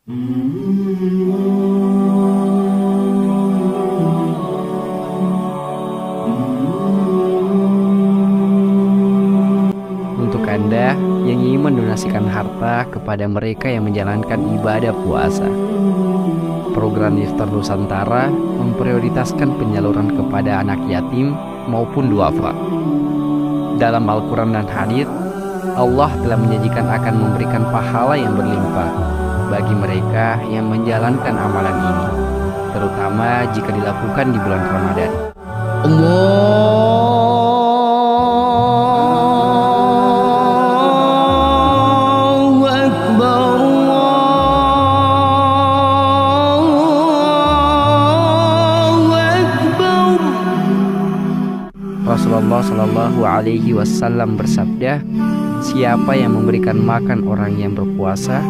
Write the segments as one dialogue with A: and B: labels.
A: Untuk Anda yang ingin mendonasikan harta kepada mereka yang menjalankan ibadah puasa, program Iftar Nusantara memprioritaskan penyaluran kepada anak yatim maupun duafa. Dalam Al-Quran dan hadits, Allah telah menjanjikan akan memberikan pahala yang berlimpah bagi mereka yang menjalankan amalan ini, terutama jika dilakukan di bulan Ramadan. Allahu Akbar, Allahu Akbar. Rasulullah Shallallahu Alaihi Wasallam bersabda, siapa yang memberikan makan orang yang berpuasa,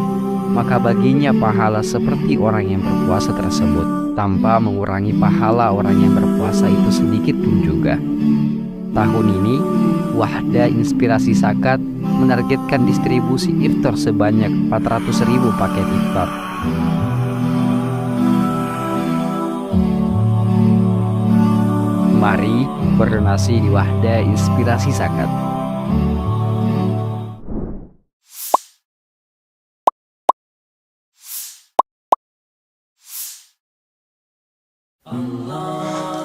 A: maka baginya pahala seperti orang yang berpuasa tersebut, tanpa mengurangi pahala orang yang berpuasa itu sedikit pun juga. Tahun ini, Wahda Inspirasi Zakat menargetkan distribusi iftar sebanyak 400.000 paket iftar. Mari berdonasi di Wahda Inspirasi Zakat.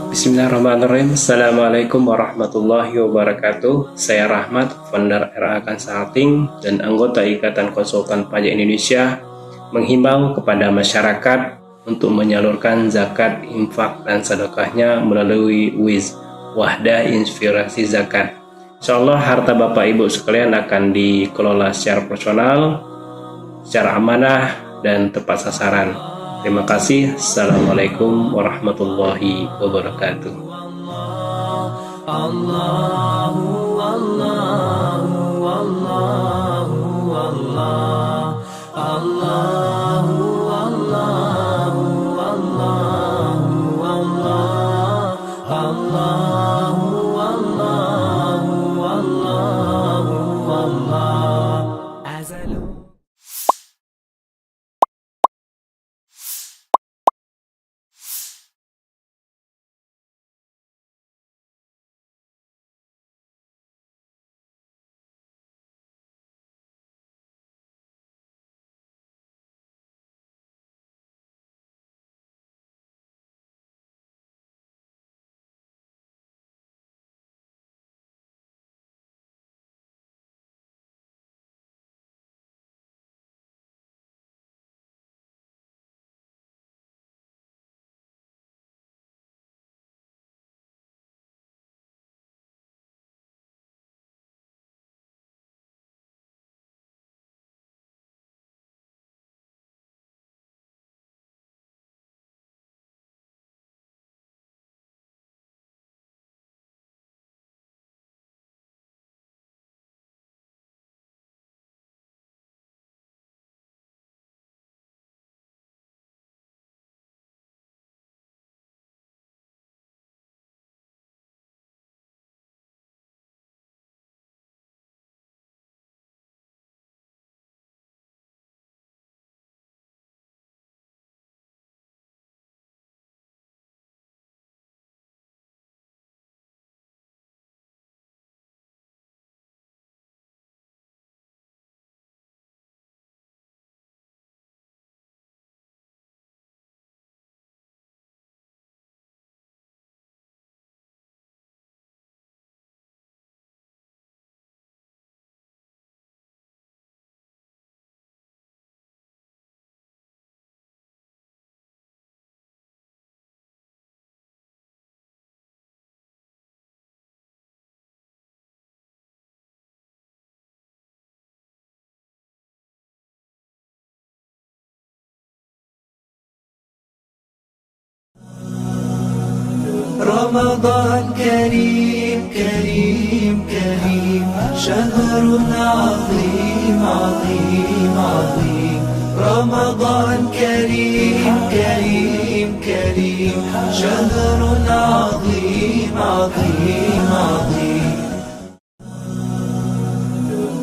B: Bismillahirrahmanirrahim. Assalamualaikum warahmatullahi wabarakatuh. Saya Rahmat, founder RA Consulting dan anggota Ikatan Konsultan Pajak Indonesia, menghimbau kepada masyarakat untuk menyalurkan zakat, infak, dan sedekahnya melalui WIZ, Wahda Inspirasi Zakat. Insyaallah harta Bapak Ibu sekalian akan dikelola secara profesional, secara amanah, dan tepat sasaran. Terima kasih. Assalamualaikum warahmatullahi wabarakatuh. Allahu Allahu Allahu Allah, Allahu Allahu Allahu Allah, Allahu Allahu Allahu Allah.
C: رمضان كريم كريم كريم، شهر عظيم عظيم عظيم. رمضان كريم كريم كريم، شهر عظيم عظيم عظيم.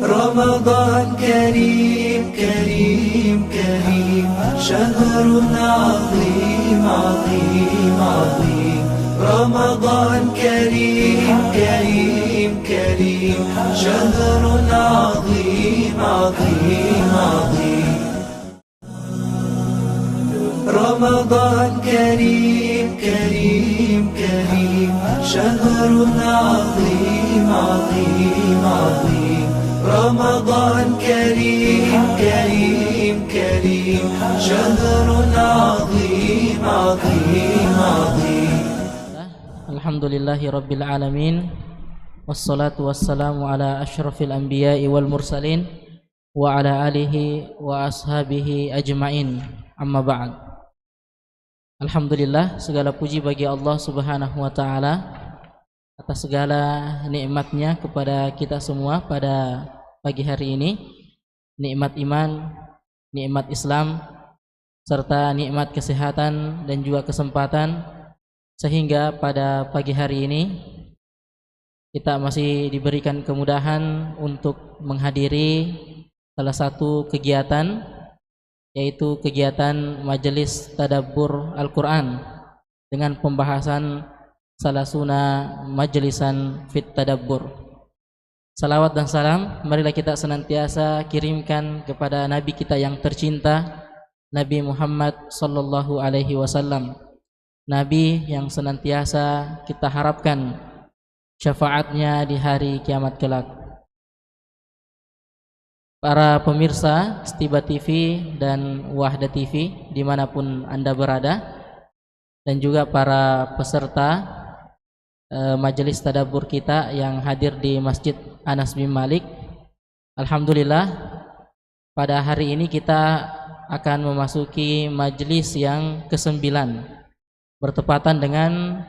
C: رمضان كريم كريم كريم، شهر عظيم عظيم عظيم رمضان كريم كريم كريم شهر عظيم عظيم عظيم رمضان كريم كريم كريم شهر عظيم عظيم عظيم رمضان كريم كريم كريم شهر عظيم عظيم عظيم
D: Alhamdulillahi Rabbil Alamin. Wassalatu wassalamu ala ashrafil anbiya'i wal mursalin wa ala alihi wa ashabihi ajma'in. Amma ba'd. Alhamdulillah, segala puji bagi Allah Subhanahu wa ta'ala atas segala nikmatnya kepada kita semua pada pagi hari ini. Nikmat iman, nikmat Islam, serta nikmat kesehatan dan juga kesempatan, sehingga pada pagi hari ini kita masih diberikan kemudahan untuk menghadiri salah satu kegiatan, yaitu kegiatan Majelis Tadabbur Al-Quran dengan pembahasan Salasuna Majlisan Fit Tadabbur. Salawat dan salam marilah kita senantiasa kirimkan kepada Nabi kita yang tercinta, Nabi Muhammad sallallahu alaihi wasallam, Nabi yang senantiasa kita harapkan syafaatnya di hari kiamat kelak. Para pemirsa Setiba TV dan Wahda TV dimanapun Anda berada, dan juga para peserta majelis tadabbur kita yang hadir di Masjid Anas bin Malik. Alhamdulillah, pada hari ini kita akan memasuki majelis yang ke-9, bertepatan dengan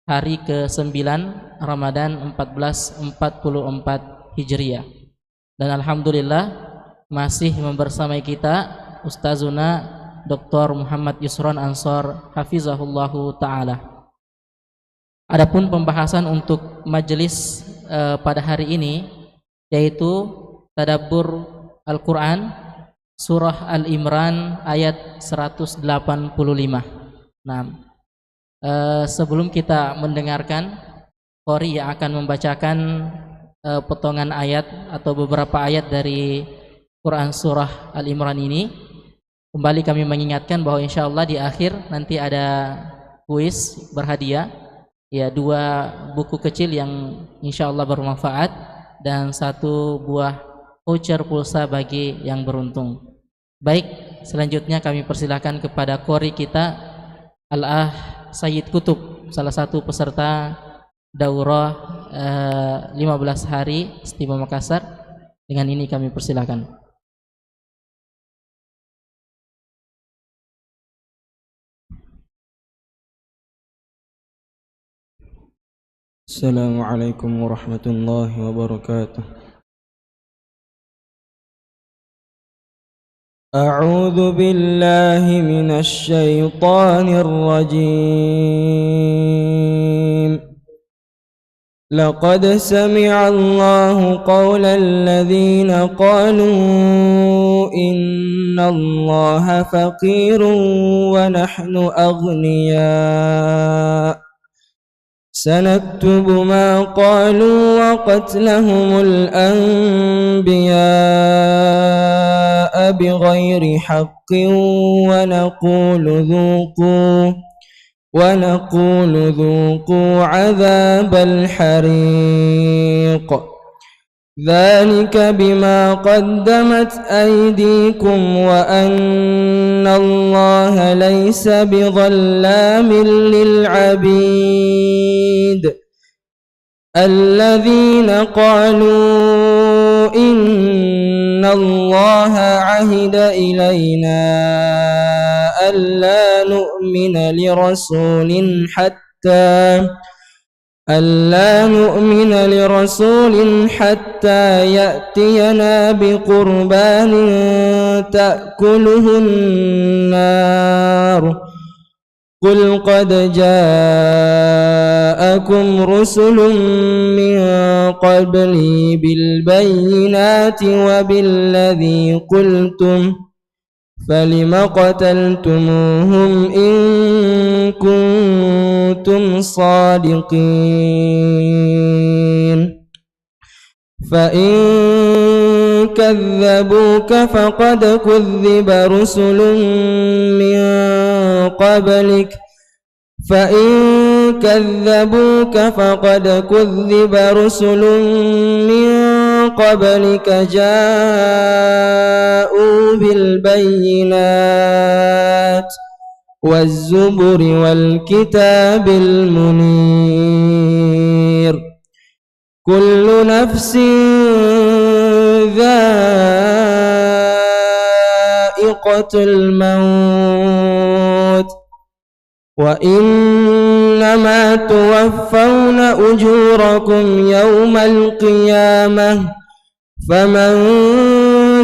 D: hari ke-9 Ramadan 1444 Hijriah. Dan alhamdulillah masih membersamai kita Ustazuna Dr. Muhammad Yusron Ansor hafizahullahu taala. Adapun pembahasan untuk majelis pada hari ini yaitu Tadabbur Al-Qur'an surah Al-Imran ayat 185. Nah, sebelum kita mendengarkan qori yang akan membacakan potongan ayat atau beberapa ayat dari Quran surah Al-Imran ini, kembali kami mengingatkan bahwa insyaallah di akhir nanti ada kuis berhadiah, ya, 2 buku kecil yang insyaallah bermanfaat dan 1 buah voucher pulsa bagi yang beruntung. Baik, selanjutnya kami persilakan kepada qori kita Al-Ah Sayyid Kutub, salah satu peserta daurah 15 hari Setiba Makassar. Dengan ini kami persilakan.
E: Assalamualaikum warahmatullahi wabarakatuh. أعوذ بالله من الشيطان الرجيم. لقد سمع الله قول الذين قالوا إن الله فقير ونحن أغنياء سنكتب ما قالوا وقتلهم الأنبياء بغير حق ونقول ذوقوا عذاب الحريق ذلك بما قدمت أيديكم وأن الله ليس بظلام للعبيد الذين قالوا إن الله عهد إلينا ألا نؤمن لرسول حتى يأتينا بقربان تأكله النار قل قد جاءكم رسل من قبلي بالبينات وبالذي قلتم فلم قتلتموهم إن كنتم صادقين فإن كذبوك فقد كذب رسل من قبلك جاءوا بالبينات والزبر والكتاب المنير كل نفس ذائقة الموت وإنما توفون أجوركم يوم القيامة فمن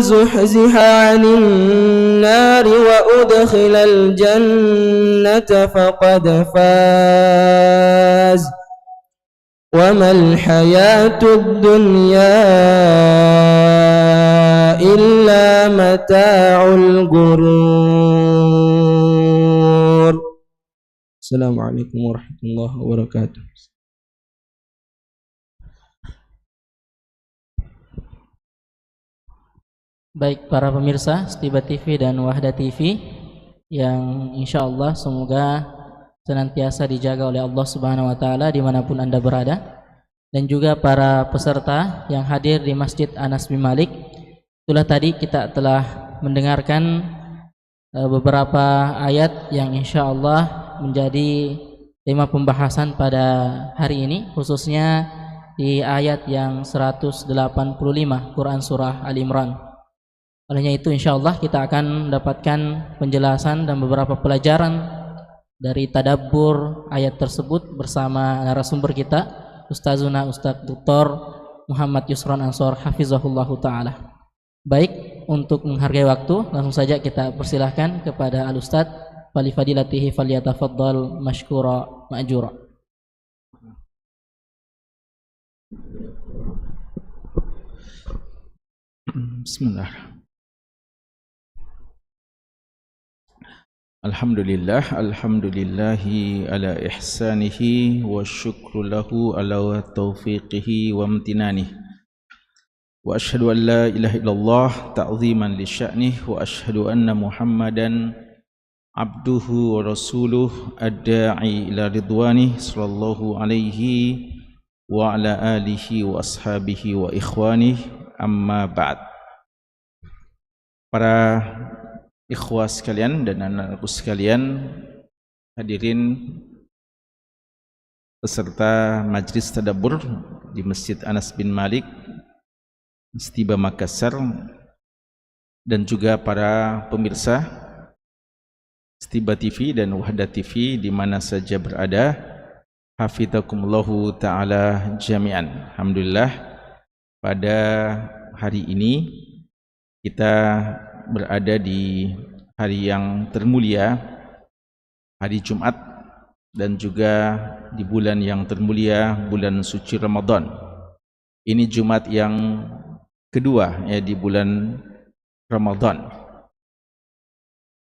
E: زحزح عن النار وأدخل الجنة فقد فاز وما الحياة الدنيا إلا متاع الغرور. السلام عليكم ورحمة الله وبركاته.
D: Baik para pemirsa Setiba TV dan Wahda TV yang insya Allah semoga senantiasa dijaga oleh Allah Subhanahu Wa Taala dimanapun Anda berada, dan juga para peserta yang hadir di Masjid Anas bin Malik. Itulah tadi kita telah mendengarkan beberapa ayat yang insya Allah menjadi tema pembahasan pada hari ini, khususnya di ayat yang 185 Quran Surah Al-Imran. Olehnya itu insya Allah kita akan mendapatkan penjelasan dan beberapa pelajaran dari tadabbur ayat tersebut bersama narasumber kita, Ustazuna Ustadz Dr. Muhammad Yusron Ansor Hafizahullahu Ta'ala. Baik, untuk menghargai waktu, langsung saja kita persilahkan kepada Al-Ustadz Falifadilatihi Falyatafaddal Mashkura Ma'jura.
F: Bismillah. Alhamdulillahi ala ihsanihi wa syukru lahu ala taufiqihi wa amtinanihi wa ashhadu an la ilaha illallah ta'ziman li sya'nih wa ashhadu anna Muhammadan abduhu wa rasuluh ad-da'i ila ridwanih sallallahu alaihi wa ala alihi wa ashabihi wa ikhwanih, amma ba'd. Para ikhwah sekalian dan anak-anakku sekalian, hadirin peserta majlis tadabbur di Masjid Anas bin Malik, Setiba Makassar, dan juga para pemirsa Setiba TV dan Wahda TV di mana saja berada, hafizakumullahu ta'ala jami'an. Alhamdulillah, pada hari ini kita berada di hari yang termulia, hari Jumat, dan juga di bulan yang termulia, bulan suci Ramadan. Ini Jumat yang kedua ya di bulan Ramadan,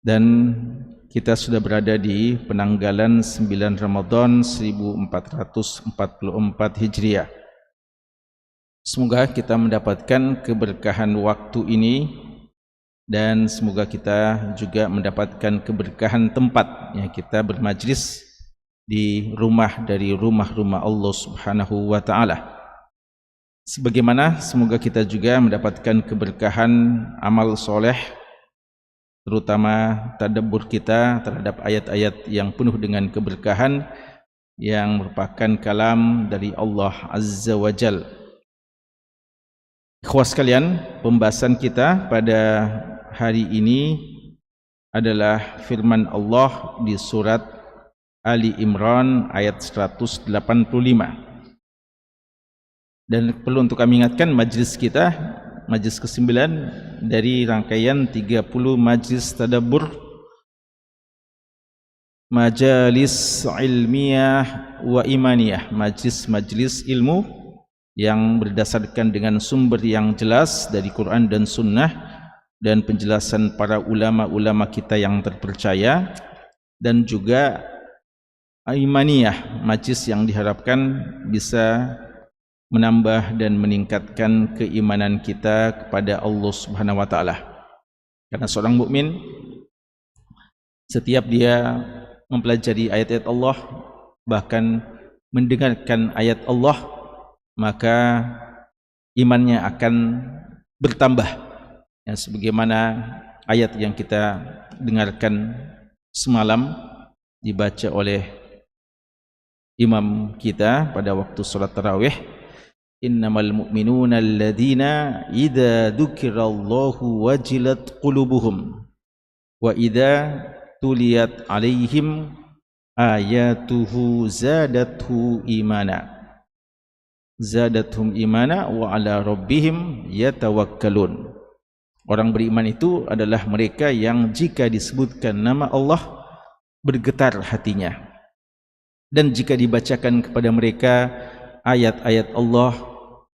F: dan kita sudah berada di penanggalan 9 Ramadan 1444 Hijriah. Semoga kita mendapatkan keberkahan waktu ini, dan semoga kita juga mendapatkan keberkahan tempat yang kita bermajlis di rumah dari rumah-rumah Allah Subhanahu wa Ta'ala. Sebagaimana semoga kita juga mendapatkan keberkahan amal soleh, terutama tadabbur kita terhadap ayat-ayat yang penuh dengan keberkahan yang merupakan kalam dari Allah Azza wa Jal. Ikhwas sekalian, pembahasan kita pada hari ini adalah firman Allah di surat Ali Imran ayat 185. Dan perlu untuk kami ingatkan, majlis kita majlis ke-9 dari rangkaian 30 majlis tadabbur, majalis ilmiah wa imaniyah, majlis-majlis ilmu yang berdasarkan dengan sumber yang jelas dari Quran dan Sunnah, dan penjelasan para ulama-ulama kita yang terpercaya, dan juga Aimaniyah, majlis yang diharapkan bisa menambah dan meningkatkan keimanan kita kepada Allah Subhanahu wa taala. Karena seorang mukmin setiap dia mempelajari ayat-ayat Allah, bahkan mendengarkan ayat Allah, maka imannya akan bertambah. Ya, sebagaimana ayat yang kita dengarkan semalam dibaca oleh imam kita pada waktu salat tarawih, innamal mu'minuna alladzina idza dzukirallahu wajilat qulubuhum wa idza tuliyat alaihim ayatuhu zadatuhum imana wa ala rabbihim yatawakkalun. Orang beriman itu adalah mereka yang jika disebutkan nama Allah bergetar hatinya, dan jika dibacakan kepada mereka ayat-ayat Allah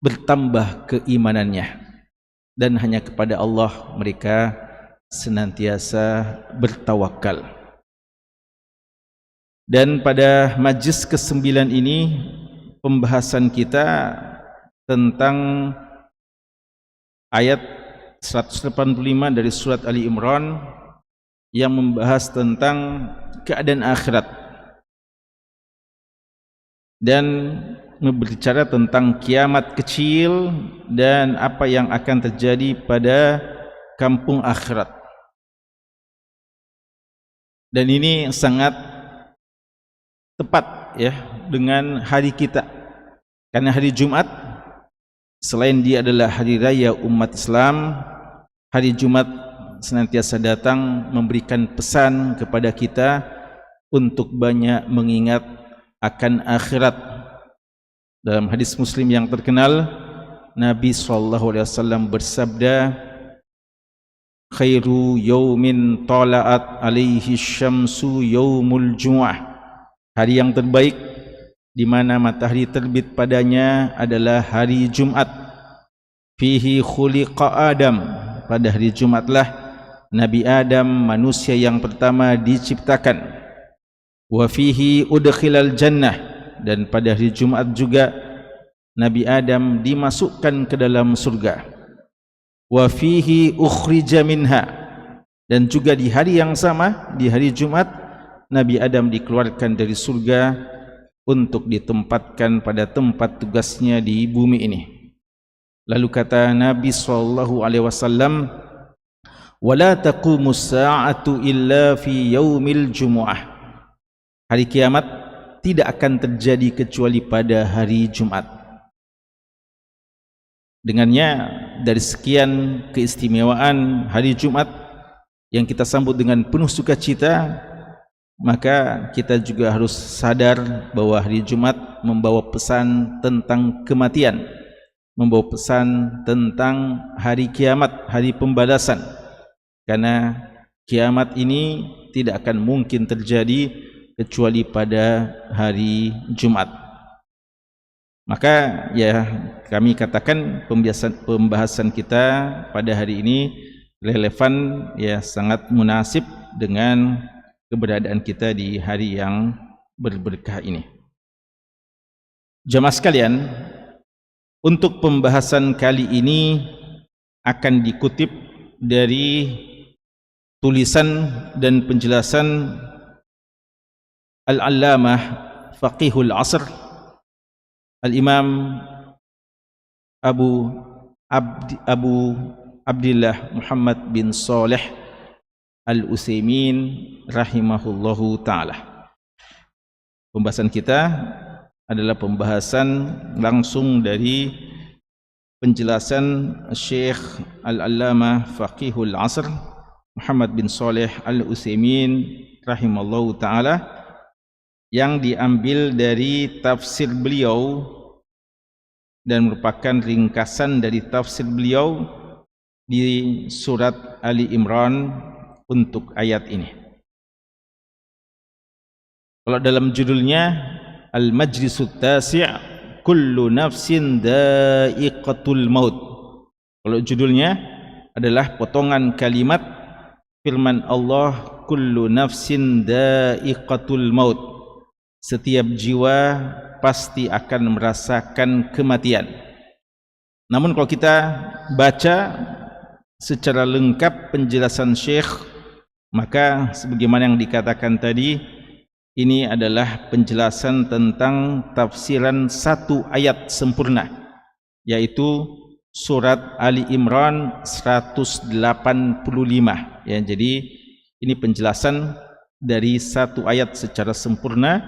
F: bertambah keimanannya, dan hanya kepada Allah mereka senantiasa bertawakal. Dan pada majlis ke-9 ini pembahasan kita tentang ayat 185 dari surat Ali Imran yang membahas tentang keadaan akhirat dan berbicara tentang kiamat kecil dan apa yang akan terjadi pada kampung akhirat. Dan ini sangat tepat ya dengan hari kita, karena hari Jumat selain dia adalah hari raya umat Islam, hari Jumat senantiasa datang memberikan pesan kepada kita untuk banyak mengingat akan akhirat. Dalam hadis Muslim yang terkenal, Nabi SAW bersabda, khairu yaumin tala'at alaihi syamsu yaumul jumu'ah. Hari yang terbaik di mana matahari terbit padanya adalah hari Jumat. Fihi khuliqa Adam, pada hari Jumatlah Nabi Adam, manusia yang pertama, diciptakan. Wa fihi udkhilal jannah, dan pada hari Jumat juga Nabi Adam dimasukkan ke dalam surga. Wa fihi ukhrija minha, dan juga di hari yang sama, di hari Jumat, Nabi Adam dikeluarkan dari surga untuk ditempatkan pada tempat tugasnya di bumi ini. Lalu kata Nabi SAW, wala taqumus sa'atu illa fi yaumil jumu'ah. Hari kiamat tidak akan terjadi kecuali pada hari Jumat. Dengannya, dari sekian keistimewaan hari Jumat yang kita sambut dengan penuh sukacita, maka kita juga harus sadar bahwa hari Jumat membawa pesan tentang kematian, membawa pesan tentang hari kiamat, hari pembalasan. Karena kiamat ini tidak akan mungkin terjadi kecuali pada hari Jumat. Maka ya kami katakan pembahasan kita pada hari ini relevan, ya sangat munasib dengan keberadaan kita di hari yang berberkah ini. Jamaah sekalian, untuk pembahasan kali ini akan dikutip dari tulisan dan penjelasan Al-Allamah Faqihul Asr Al-Imam Abu Abdillah Muhammad bin Saleh Al-Utsaimin rahimahullahu ta'ala. Pembahasan kita adalah pembahasan langsung dari penjelasan Syekh Al-Allamah Faqihul Asr Muhammad bin Saleh Al-Utsaimin rahimahullahu ta'ala, yang diambil dari tafsir beliau dan merupakan ringkasan dari tafsir beliau di surat Ali Imran untuk ayat ini. Kalau dalam judulnya Al-Majlisut Tasi' Kullu nafsin dha'iqatul maut. Kalau judulnya adalah potongan kalimat firman Allah, kullu nafsin dha'iqatul maut. Setiap jiwa pasti akan merasakan kematian. Namun kalau kita baca secara lengkap penjelasan Syekh, maka sebagaimana yang dikatakan tadi, ini adalah penjelasan tentang tafsiran satu ayat sempurna, yaitu surat Ali Imran 185 ya. Jadi ini penjelasan dari satu ayat secara sempurna,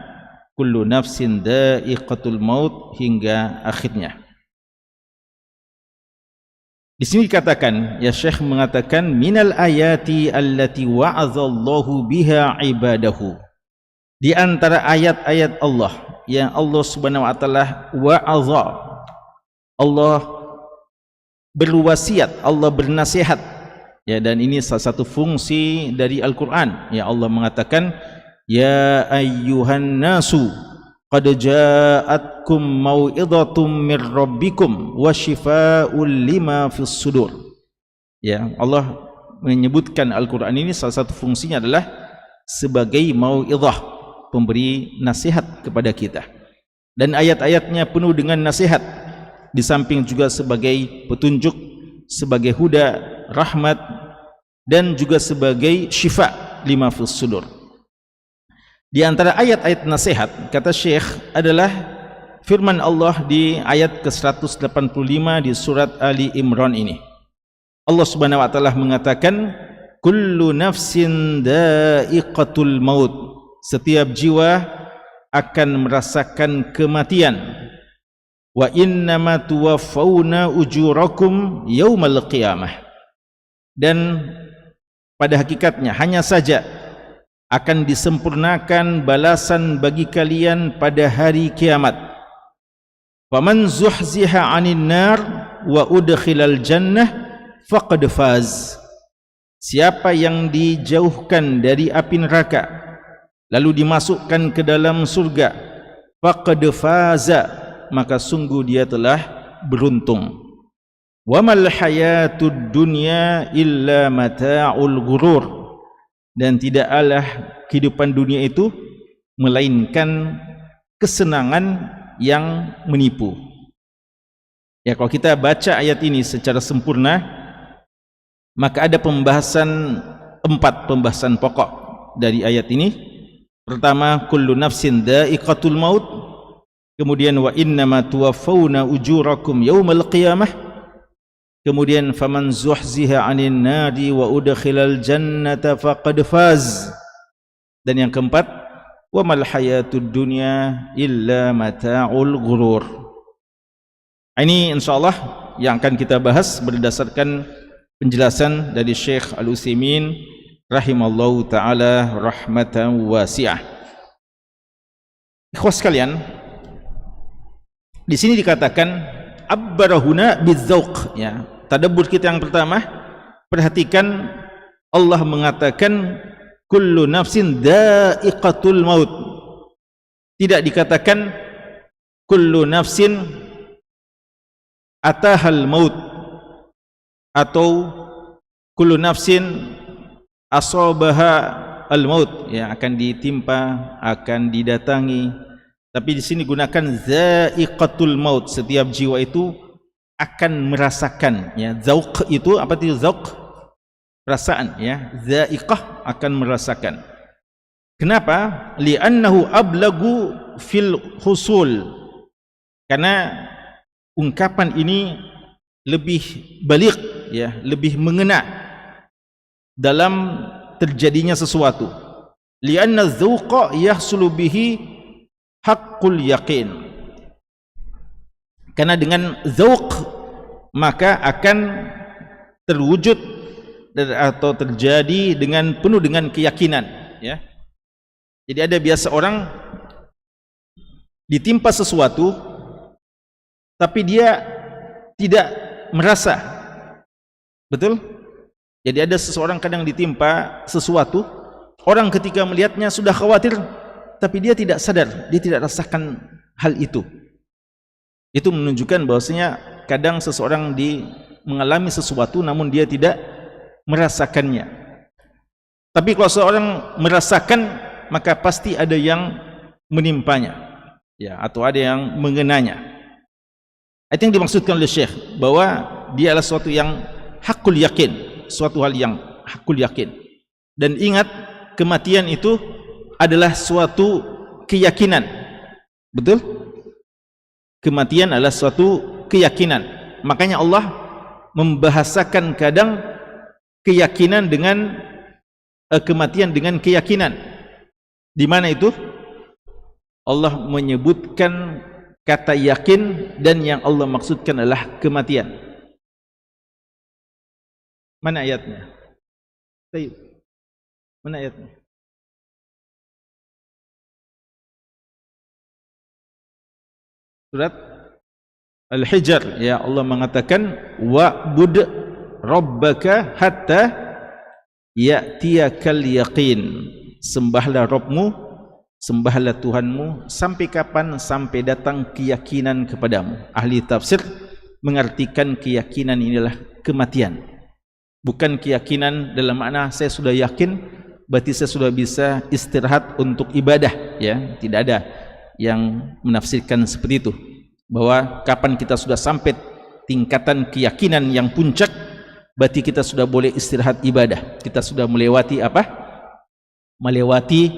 F: kullu nafsin dha'iqatul maut, hingga akhirnya. Di sini dikatakan, ya Syekh mengatakan, minal ayati allati wa'azallahu biha ibadahu. Di antara ayat-ayat Allah yang Allah Subhanahu wa taala wa'aza, Allah berwasiat, Allah bernasihat ya, dan ini salah satu fungsi dari Al-Qur'an ya. Allah mengatakan, ya ayyuhan nasu qad ja'atkum mau'idhatum mir rabbikum wa shifaa'un lima fis sudur ya. Allah menyebutkan Al-Qur'an ini salah satu fungsinya adalah sebagai mau'idhah, pemberi nasihat kepada kita, dan ayat-ayatnya penuh dengan nasihat, di samping juga sebagai petunjuk, sebagai huda, rahmat, dan juga sebagai syifa lima fis sudur. Di antara ayat-ayat nasihat, kata Syekh, adalah firman Allah di ayat ke-185 di surat Ali Imran ini. Allah Subhanahu wa taala mengatakan, kullu nafsin dha'iqatul maut. Setiap jiwa akan merasakan kematian. Wa innama tuwaffawna ujurakum yaumal qiyamah. Dan pada hakikatnya hanya saja akan disempurnakan balasan bagi kalian pada hari kiamat. Faman zuhziha 'anil nar wa udkhilal jannah faqad faz. Siapa yang dijauhkan dari api neraka lalu dimasukkan ke dalam surga, faqad faza, maka sungguh dia telah beruntung. Wa mal hayatud dunya illa mata'ul ghurur. Dan tidaklah kehidupan dunia itu melainkan kesenangan yang menipu. Ya, kalau kita baca ayat ini secara sempurna, maka ada pembahasan, 4 pembahasan pokok dari ayat ini. Pertama, kullu nafsin dha'iqatul maut. Kemudian wa innama tuwaffawna ujurakum yaumal qiyamah. Kemudian faman zuhziha 'anil nari wa udkhilal jannata faqad faz. Dan yang keempat, wa mal hayatud dunya illa mata'ul ghurur. Ini insyaallah yang akan kita bahas berdasarkan penjelasan dari Syekh Al-Utsaimin rahimallahu taala rahmatan wasi'ah. Ikhwas sekalian, di sini dikatakan abbarahuna bidzauq ya. Tadabbur kita yang pertama, perhatikan Allah mengatakan kullu nafsin dha'iqatul maut. Tidak dikatakan kullu nafsin atahal maut atau kullu nafsin asabaha al maut ya, akan ditimpa, akan didatangi. Tapi di sini gunakan dha'iqatul maut. Setiap jiwa itu akan merasakan ya. Zauq itu apa itu zauq? Perasaan ya. Dha'iqah akan merasakan. Kenapa? Li'annahu ablagu fil husul. Karena ungkapan ini lebih baligh ya, lebih mengena dalam terjadinya sesuatu. Li'anna dzauqa yahsulu bihi haqqul yaqin. Karena dengan zauq maka akan terwujud atau terjadi dengan penuh dengan keyakinan ya. Jadi ada biasa orang ditimpa sesuatu tapi dia tidak merasa. Betul? Jadi ada seseorang kadang ditimpa sesuatu, orang ketika melihatnya sudah khawatir, tapi dia tidak sadar, dia tidak rasakan hal itu. Itu menunjukkan bahwasanya kadang seseorang mengalami sesuatu namun dia tidak merasakannya. Tapi kalau seorang merasakan, maka pasti ada yang menimpanya, ya, atau ada yang mengenanya. Itu yang dimaksudkan oleh Syekh, bahwa dia adalah suatu yang hakul yakin, suatu hal yang hakul yakin. Dan ingat, kematian itu adalah suatu keyakinan. Betul? Kematian adalah suatu keyakinan. Makanya Allah membahasakan kadang keyakinan dengan kematian dengan keyakinan. Di mana itu? Allah menyebutkan kata yakin, dan yang Allah maksudkan adalah kematian. Mana ayatnya? Mana ayatnya? Surat Al-Hijr, ya, Allah mengatakan wa'bud rabbaka hatta ya'tiyakal yaqin. Sembahlah Rabbmu, sembahlah Tuhanmu sampai kapan? Sampai datang keyakinan kepadamu. Ahli tafsir mengartikan keyakinan inilah kematian. Bukan keyakinan dalam makna saya sudah yakin berarti saya sudah bisa istirahat untuk ibadah, ya. Tidak ada yang menafsirkan seperti itu, bahwa kapan kita sudah sampai tingkatan keyakinan yang puncak berarti kita sudah boleh istirahat ibadah. Kita sudah melewati apa? Melewati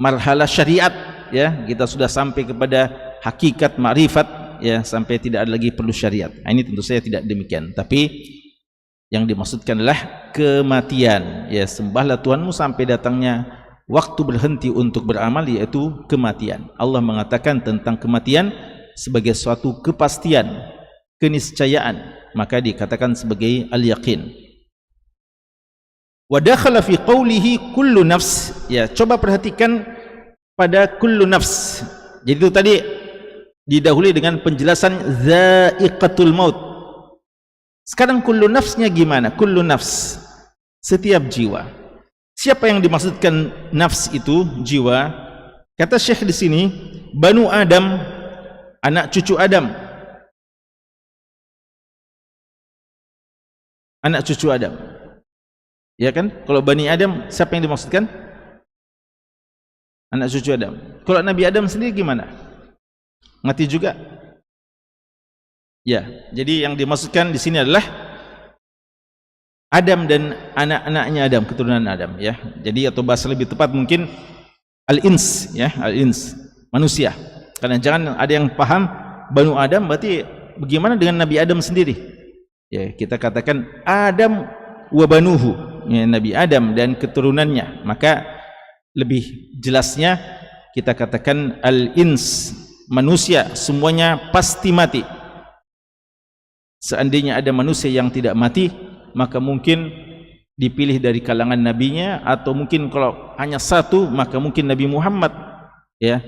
F: marhalah syariat, ya. Kita sudah sampai kepada hakikat ma'rifat, ya, sampai tidak ada lagi perlu syariat. Nah, ini tentu saja tidak demikian, tapi yang dimaksudkan adalah kematian, ya. Sembahlah Tuhanmu sampai datangnya waktu berhenti untuk beramal, yaitu kematian. Allah mengatakan tentang kematian sebagai suatu kepastian, keniscayaan, maka dikatakan sebagai al-yaqin. Wa dakhala fi qawlihi kullu nafs, ya, coba perhatikan pada kullu nafs. Jadi itu tadi didahului dengan penjelasan za'iqatul maut. Sekarang kullu nafsnya gimana? Kullu nafs, setiap jiwa. Siapa yang dimaksudkan nafs itu? Jiwa. Kata Syekh di sini, Banu Adam, anak cucu Adam. Anak cucu Adam. Ya kan? Kalau Bani Adam, siapa yang dimaksudkan? Anak cucu Adam. Kalau Nabi Adam sendiri gimana? Mati juga? Ya, jadi yang dimaksudkan di sini adalah Adam dan anak-anaknya Adam, keturunan Adam, ya. Jadi atau bahasa lebih tepat mungkin al-ins, ya, al-ins, manusia. Karena jangan ada yang paham Banu Adam berarti bagaimana dengan Nabi Adam sendiri? Ya, kita katakan Adam wa banuhu, ya, Nabi Adam dan keturunannya. Maka lebih jelasnya kita katakan al-ins, manusia semuanya pasti mati. Seandainya ada manusia yang tidak mati, maka mungkin dipilih dari kalangan nabinya, atau mungkin kalau hanya satu, maka mungkin Nabi Muhammad, ya,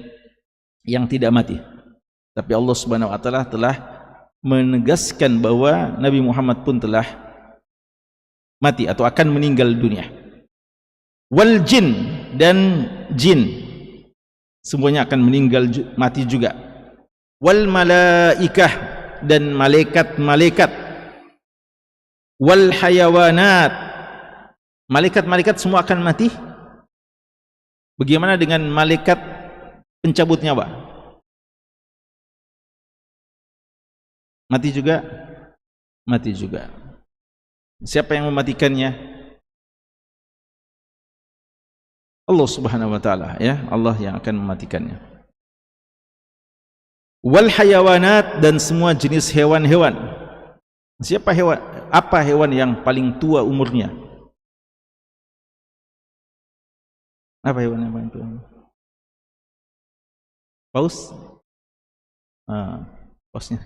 F: yang tidak mati. Tapi Allah Subhanahu wa taala telah menegaskan bahwa Nabi Muhammad pun telah mati atau akan meninggal dunia. Wal jin, dan jin semuanya akan meninggal mati juga. Wal malaikah, dan malaikat-malaikat. Wal hayawanat, malaikat-malaikat semua akan mati. Bagaimana dengan malaikat pencabut nyawa? Mati juga? Mati juga. Siapa yang mematikannya? Allah Subhanahu wa taala, ya, Allah yang akan mematikannya. Wal hayawanat, dan semua jenis hewan-hewan. Siapa hewan? Apa hewan yang paling tua umurnya? Apa hewan yang paling tua? Paus? Pausnya.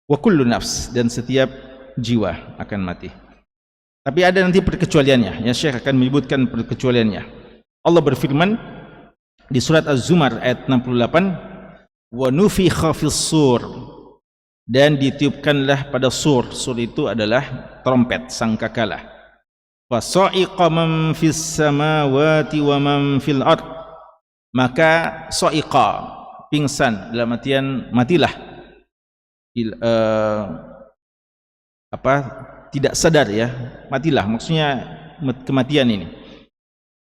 F: Wa kullu nafs, dan setiap jiwa akan mati. Tapi ada nanti perkecualiannya, ya, Syekh akan menyebutkan perkecualiannya. Allah berfirman di surat Az-Zumar ayat 68, wa nufikha fis sur, dan ditiupkanlah pada sur. Sur itu adalah trompet, sangkakala. Fa sa'iqa man fis samawati wa man fil ard, maka sa'iqa, pingsan, dalam artian matilah, il- eh, apa tidak sadar ya, matilah, maksudnya kematian ini.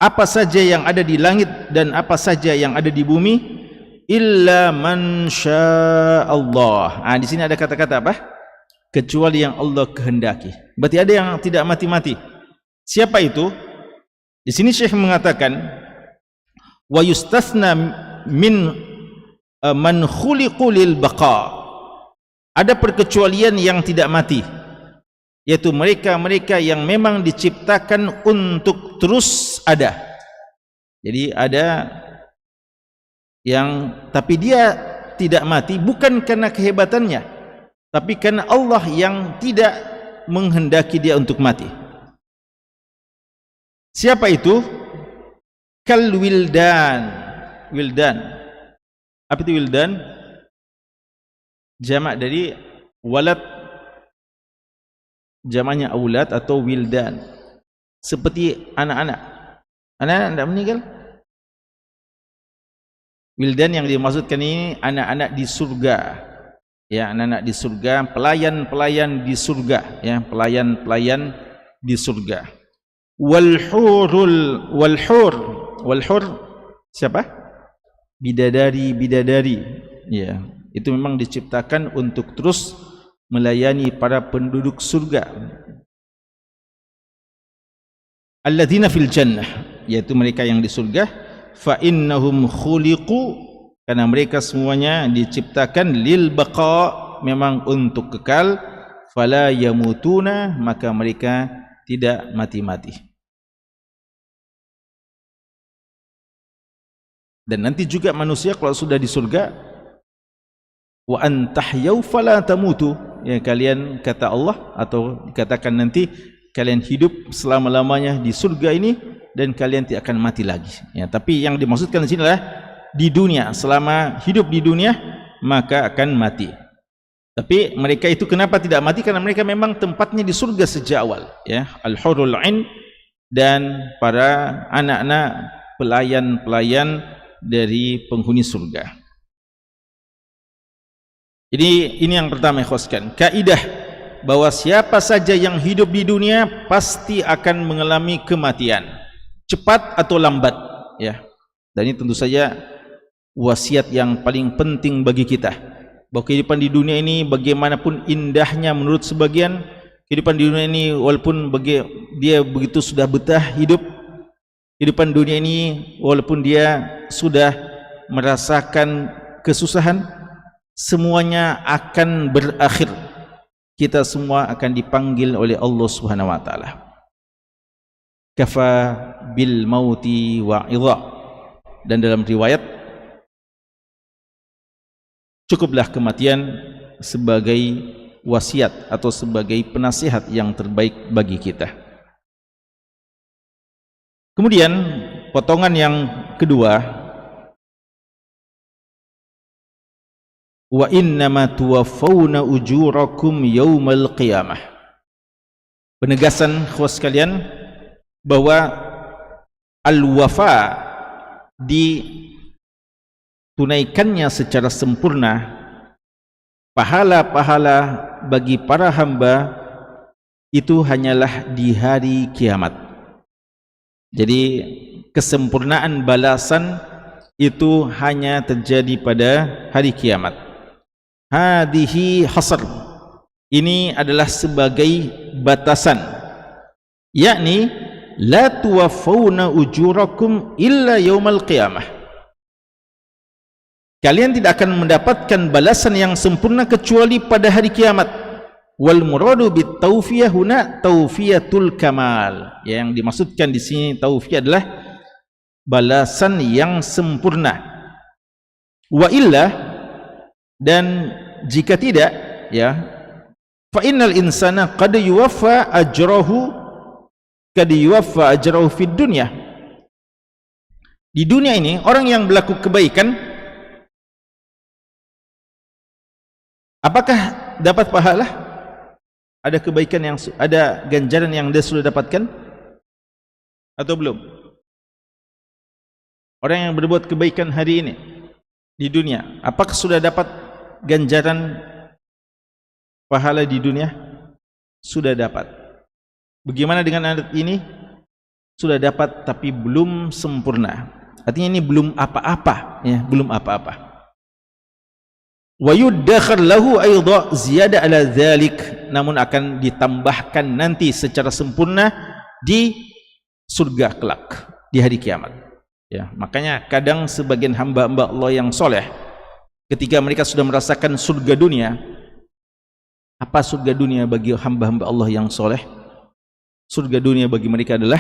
F: Apa saja yang ada di langit dan apa saja yang ada di bumi, illa man syaa Allah. Di sini ada kata-kata apa? Kecuali yang Allah kehendaki. Berarti ada yang tidak mati-mati. Siapa itu? Di sini Syekh mengatakan, wa yustathna min man khuliqu lil baqa. Ada perkecualian yang tidak mati, yaitu mereka-mereka yang memang diciptakan untuk terus ada. Jadi ada yang tapi dia tidak mati bukan karena kehebatannya, tapi karena Allah yang tidak menghendaki dia untuk mati. Siapa itu? Kal wildan. Wildan. Apa itu wildan? Jamak dari walad, jamaknya aulad atau wildan. Seperti anak-anak. Anak-anak tidak meninggal. Wildan yang dimaksudkan ini anak-anak di surga. Ya, anak-anak di surga, pelayan-pelayan di surga, ya, pelayan-pelayan di surga. Wal hur siapa? Bidadari, ya, itu memang diciptakan untuk terus melayani para penduduk surga. Alladzina fil jannah, yaitu mereka yang di surga. Fa innahum khuliqu, karena mereka semuanya diciptakan lil baqa, memang untuk kekal. Fala yamutuna, maka mereka tidak mati-mati. Dan nanti juga manusia kalau sudah di surga, wa antahyau fala tamutu, ya, kalian kata Allah atau dikatakan nanti kalian hidup selama-lamanya di surga ini dan kalian tidak akan mati lagi, ya. Tapi yang dimaksudkan di sini adalah di dunia, selama hidup di dunia maka akan mati. Tapi mereka itu kenapa tidak mati? Karena mereka memang tempatnya di surga sejak awal, ya. Al-hurul 'ain, dan para anak-anak pelayan-pelayan dari penghuni surga. Ini yang pertama, ikhwaskan, kaidah bahwa siapa saja yang hidup di dunia pasti akan mengalami kematian, cepat atau lambat, ya. Dan ini tentu saja wasiat yang paling penting bagi kita, bahwa kehidupan di dunia ini bagaimanapun indahnya menurut sebagian, kehidupan di dunia ini walaupun dia begitu sudah betah hidup kehidupan dunia ini, walaupun dia sudah merasakan kesusahan, semuanya akan berakhir. Kita semua akan dipanggil oleh Allah Subhanahu wa taala. Kafa bil mauti wa'idha. Dan dalam riwayat, cukuplah kematian sebagai wasiat atau sebagai penasihat yang terbaik bagi kita. Kemudian potongan yang kedua, wa innama tuwaffawna ujurakum yaumal qiyamah. Penegasan khos kalian bahwa al-wafa ditunaikannya secara sempurna, pahala-pahala bagi para hamba itu hanyalah di hari kiamat. Jadi kesempurnaan balasan itu hanya terjadi pada hari kiamat. Hadihi hasr, ini adalah sebagai batasan, yakni la tuwaffawna ujurakum illa yaumal qiyamah. Kalian tidak akan mendapatkan balasan yang sempurna kecuali pada hari kiamat. Wal muradu bit tawfiyah huna tawfiyatul kamal. Yang dimaksudkan di sini tawfiyah adalah balasan yang sempurna. Wa illa, dan jika tidak, ya, fa innal insana qad yuwaffa ajrahu fid dunya. Di dunia ini orang yang berlaku kebaikan, apakah dapat pahala? Ada kebaikan yang ada ganjaran yang dia sudah dapatkan atau belum? Orang yang berbuat kebaikan hari ini di dunia, apakah sudah dapat ganjaran pahala di dunia? Sudah dapat. Bagaimana dengan ayat ini? Sudah dapat tapi belum sempurna. Artinya ini belum apa-apa, ya, belum apa-apa. Wa yuddakhar lahu aidha ziyada ala dzalik, namun akan ditambahkan nanti secara sempurna di surga kelak di hari kiamat. Ya, makanya kadang sebagian hamba-hamba Allah yang soleh, ketika mereka sudah merasakan surga dunia, apa surga dunia bagi hamba-hamba Allah yang soleh? Surga dunia bagi mereka adalah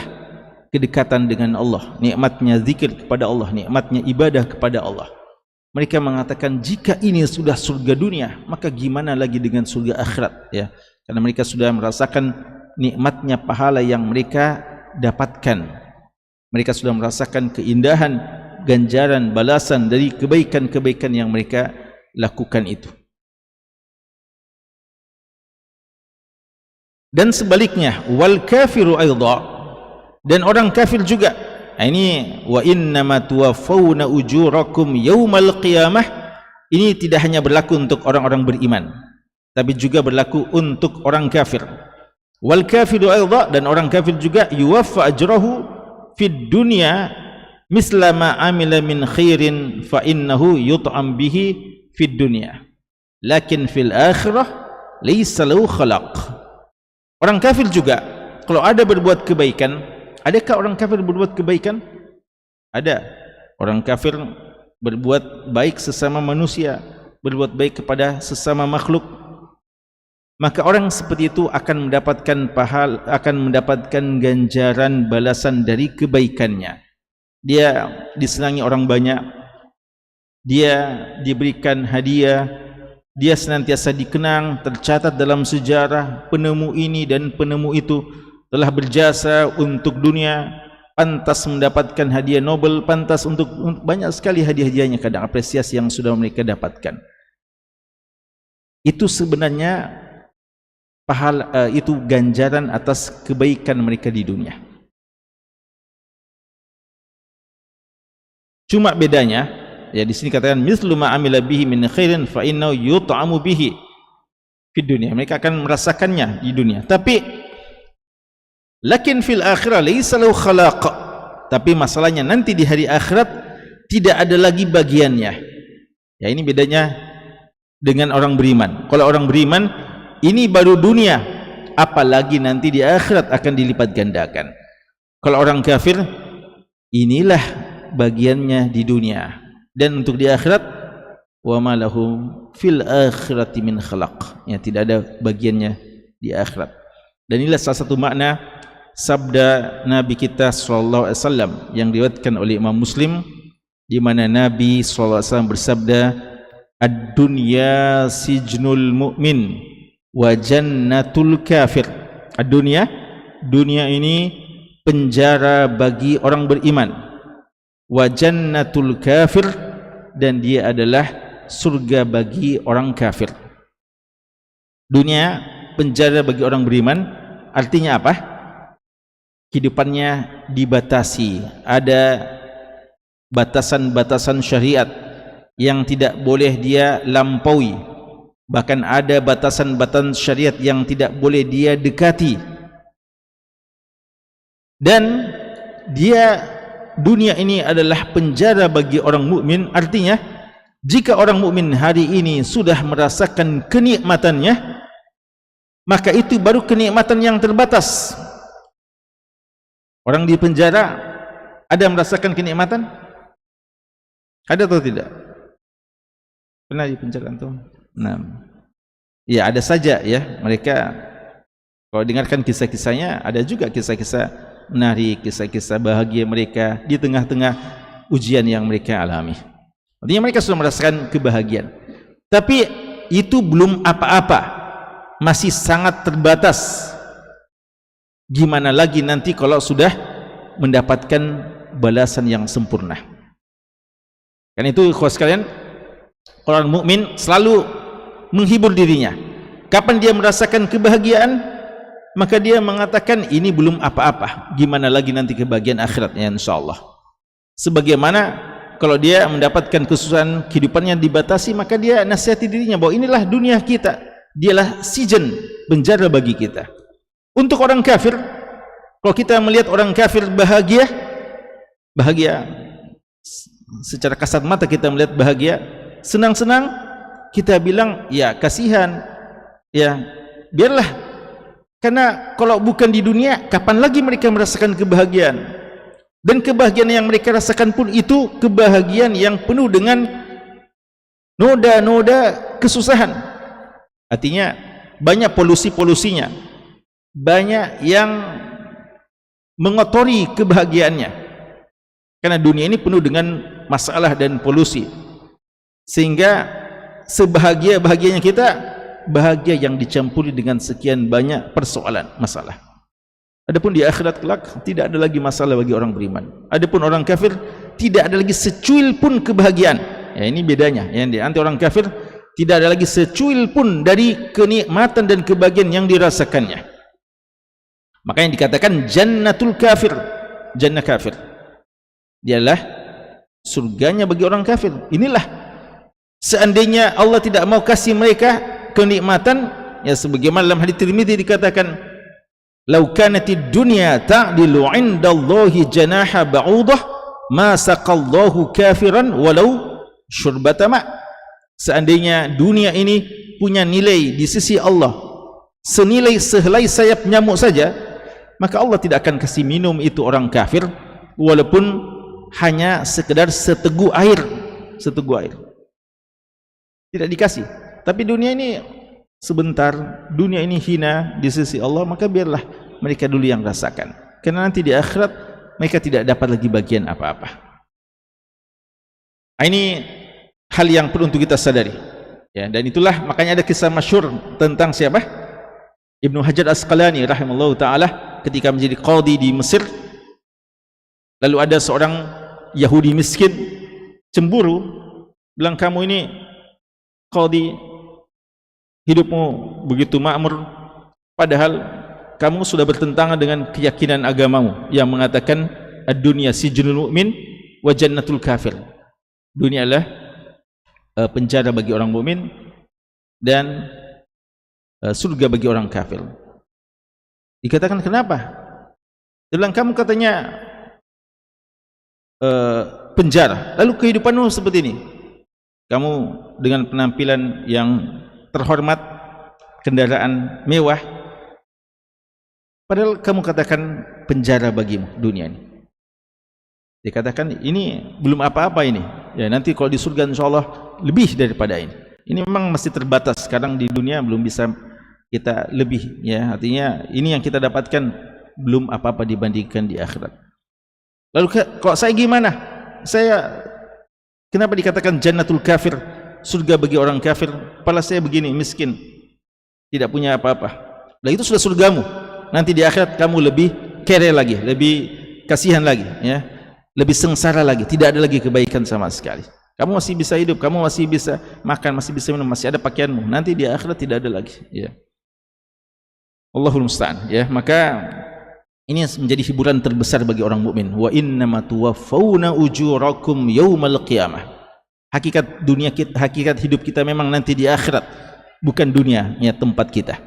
F: kedekatan dengan Allah, nikmatnya zikir kepada Allah, nikmatnya ibadah kepada Allah. Mereka mengatakan jika ini sudah surga dunia, maka gimana lagi dengan surga akhirat, ya? Karena mereka sudah merasakan nikmatnya pahala yang mereka dapatkan. Mereka sudah merasakan keindahan, ganjaran, balasan dari kebaikan-kebaikan yang mereka lakukan itu. Dan sebaliknya, wal kafiru aidha, dan orang kafir juga. Nah, ini wa innama tuwaffawna ujurakum yaumal qiyamah, ini tidak hanya berlaku untuk orang-orang beriman, tapi juga berlaku untuk orang kafir. Wal kafiru aidha, dan orang kafir juga yuwaffa ajrahu fid dunya misla ma amila min khairin fa innahu yut'am bihi fid dunya lakin fil akhirah laysa lahu khalaq. Orang kafir juga kalau ada berbuat kebaikan, adakah orang kafir berbuat kebaikan? Ada. Orang kafir berbuat baik sesama manusia, berbuat baik kepada sesama makhluk. Maka orang seperti itu akan mendapatkan pahala, akan mendapatkan ganjaran balasan dari kebaikannya. Dia disenangi orang banyak, dia diberikan hadiah, dia senantiasa dikenang, tercatat dalam sejarah, penemu ini dan penemu itu telah berjasa untuk dunia, pantas mendapatkan hadiah Nobel, pantas untuk banyak sekali hadiah-hadiahnya, kadang apresiasi yang sudah mereka dapatkan. Itu sebenarnya pahala, itu ganjaran atas kebaikan mereka di dunia. Cuma bedanya, ya di sini katakan mislu ma amila bihi min khairin fa innahu yut'amu bihi di dunia. Mereka akan merasakannya di dunia. Tapi lakin fil akhirah laysa lahu khalaq. Tapi masalahnya nanti di hari akhirat tidak ada lagi bagiannya. Ya, ini bedanya dengan orang beriman. Kalau orang beriman ini baru dunia, apalagi nanti di akhirat akan dilipat gandakan. Kalau orang kafir, inilah bagiannya di dunia, dan untuk di akhirat wa ma lahum fil akhirati min khalaq, ya, tidak ada bagiannya di akhirat. Dan inilah salah satu makna sabda Nabi kita sallallahu alaihi wasallam yang diriwayatkan oleh Imam Muslim, di mana Nabi sallallahu alaihi wasallam bersabda, ad-dunya sijnul mu'min wa jannatul kafir. Ad-dunya, dunia ini penjara bagi orang beriman, wa jannatul kafir, dan dia adalah surga bagi orang kafir. Dunia penjara bagi orang beriman artinya apa? Kehidupannya dibatasi, ada batasan-batasan syariat yang tidak boleh dia lampaui, bahkan ada batasan-batasan syariat yang tidak boleh dia dekati. Dan dia, dunia ini adalah penjara bagi orang mukmin. Artinya jika orang mukmin hari ini sudah merasakan kenikmatannya, maka itu baru kenikmatan yang terbatas. Orang di penjara ada merasakan kenikmatan? Ada atau tidak? Pernah di penjara antum? Nah, ya ada saja ya. Mereka kalau dengarkan kisah-kisahnya, ada juga kisah-kisah menarik, kisah-kisah bahagia mereka di tengah-tengah ujian yang mereka alami. Artinya mereka sudah merasakan kebahagiaan. Tapi itu belum apa-apa, masih sangat terbatas. Gimana lagi nanti kalau sudah mendapatkan balasan yang sempurna. Kan itu ikhwas sekalian, orang mukmin selalu menghibur dirinya. Kapan dia merasakan kebahagiaan, maka dia mengatakan ini belum apa-apa, gimana lagi nanti kebahagiaan akhiratnya insyaallah. Sebagaimana kalau dia mendapatkan kesusahan, kehidupannya dibatasi, maka dia nasihati dirinya bahwa inilah dunia kita, dialah sijen, penjara bagi kita. Untuk orang kafir, kalau kita melihat orang kafir bahagia secara kasat mata kita melihat bahagia, senang-senang, kita bilang ya kasihan, ya biarlah, karena kalau bukan di dunia kapan lagi mereka merasakan kebahagiaan, dan kebahagiaan yang mereka rasakan pun itu kebahagiaan yang penuh dengan noda-noda kesusahan. Artinya banyak polusinya, banyak yang mengotori kebahagiaannya, karena dunia ini penuh dengan masalah dan polusi, sehingga sebahagia-bahagianya kita bahagia yang dicampuri dengan sekian banyak persoalan, masalah. Adapun di akhirat kelak tidak ada lagi masalah bagi orang beriman. Adapun orang kafir tidak ada lagi secuil pun kebahagiaan. Ya, ini bedanya. Yang nanti orang kafir tidak ada lagi secuil pun dari kenikmatan dan kebahagiaan yang dirasakannya. Makanya dikatakan jannatul kafir, jannah kafir. Dialah surganya bagi orang kafir. Inilah, seandainya Allah tidak mau kasih mereka kenikmatan, ya sebagaimana dalam hadits Tirmidzi dikatakan, "Lau kanatid dunya ta'dilu 'indallahi janaha ba'udah, ma saqallahu kafiran walau syurbata ma'." Seandainya dunia ini punya nilai di sisi Allah senilai sehelai sayap nyamuk saja, maka Allah tidak akan kasih minum itu orang kafir walaupun hanya sekedar seteguk air, tidak dikasih. Tapi dunia ini sebentar, dunia ini hina di sisi Allah, maka biarlah mereka dulu yang rasakan, karena nanti di akhirat mereka tidak dapat lagi bagian apa-apa. Ini hal yang perlu untuk kita sadari, ya. Dan itulah makanya ada kisah masyhur tentang siapa? Ibnu Hajar Asqalani rahimallahu taala ketika menjadi qadhi di Mesir. Lalu ada seorang Yahudi miskin cemburu, bilang, "Kamu ini qadhi, hidupmu begitu makmur, padahal kamu sudah bertentangan dengan keyakinan agamamu yang mengatakan ad-dunya sijnul mu'min wa jannatul kafir." Dunia adalah penjara bagi orang mukmin dan surga bagi orang kafir. Dikatakan, "Kenapa?" Dia bilang, "Kamu katanya penjara, lalu kehidupanmu seperti ini. Kamu dengan penampilan yang terhormat, kendaraan mewah, padahal kamu katakan penjara bagimu dunia ini." Dikatakan, ini belum apa-apa ini. Ya, nanti kalau di surga insyaallah lebih daripada ini. Ini memang masih terbatas, sekarang di dunia belum bisa kita lebih, ya. Artinya ini yang kita dapatkan belum apa-apa dibandingkan di akhirat. Lalu kalau saya gimana? Saya kenapa dikatakan jannatul kafir, surga bagi orang kafir, kepala saya begini, miskin, tidak punya apa-apa. Lah itu sudah surgamu. Nanti di akhirat kamu lebih kere lagi, lebih kasihan lagi, ya. Lebih sengsara lagi, tidak ada lagi kebaikan sama sekali. Kamu masih bisa hidup, kamu masih bisa makan, masih bisa minum, masih ada pakaianmu. Nanti di akhirat tidak ada lagi, ya. Allahul musta'an, ya. Maka ini menjadi hiburan terbesar bagi orang mukmin. Wa innama tuwaffawna ujurakum yaumal qiyamah. Hakikat dunia kita, hakikat hidup kita memang nanti di akhirat, bukan dunia ya tempat kita.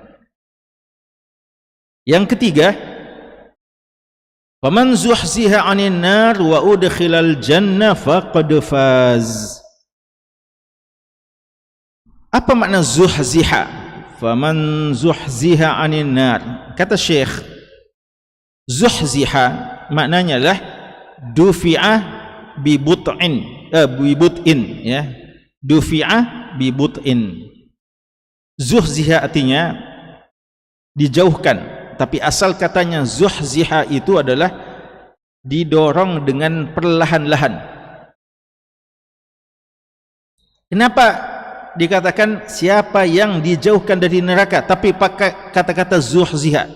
F: Yang ketiga, faman zuhziha 'anil nar wa udkhilal jannah faqad faz. Apa makna zuhziha? Faman zuhziha 'anil nar. Kata Syekh, zuhziha maknanya adalah dufi'a bi but'in, ya. Dufi'a bi but'in. Zuhziha artinya dijauhkan. Tapi asal katanya zuhziha itu adalah didorong dengan perlahan-lahan. Kenapa dikatakan siapa yang dijauhkan dari neraka, tapi pakai kata-kata zuhziha?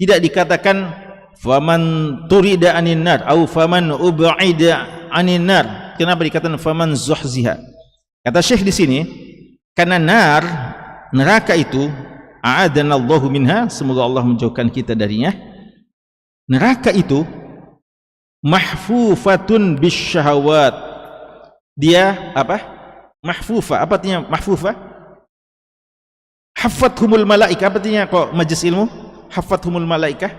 F: Tidak dikatakan faman turida anin nar atau faman ub'ida anin nar. Kenapa dikatakan faman zuhziha? Kata Syekh di sini, karena neraka itu, a'adanallahu minha, semoga Allah menjauhkan kita darinya. Neraka itu mahfufatun bisyahawat. Dia apa? Mahfufa. Apa artinya mahfufa? Haffathumul malaikah, apa artinya kok majlis ilmu? Haffathumul malaikah,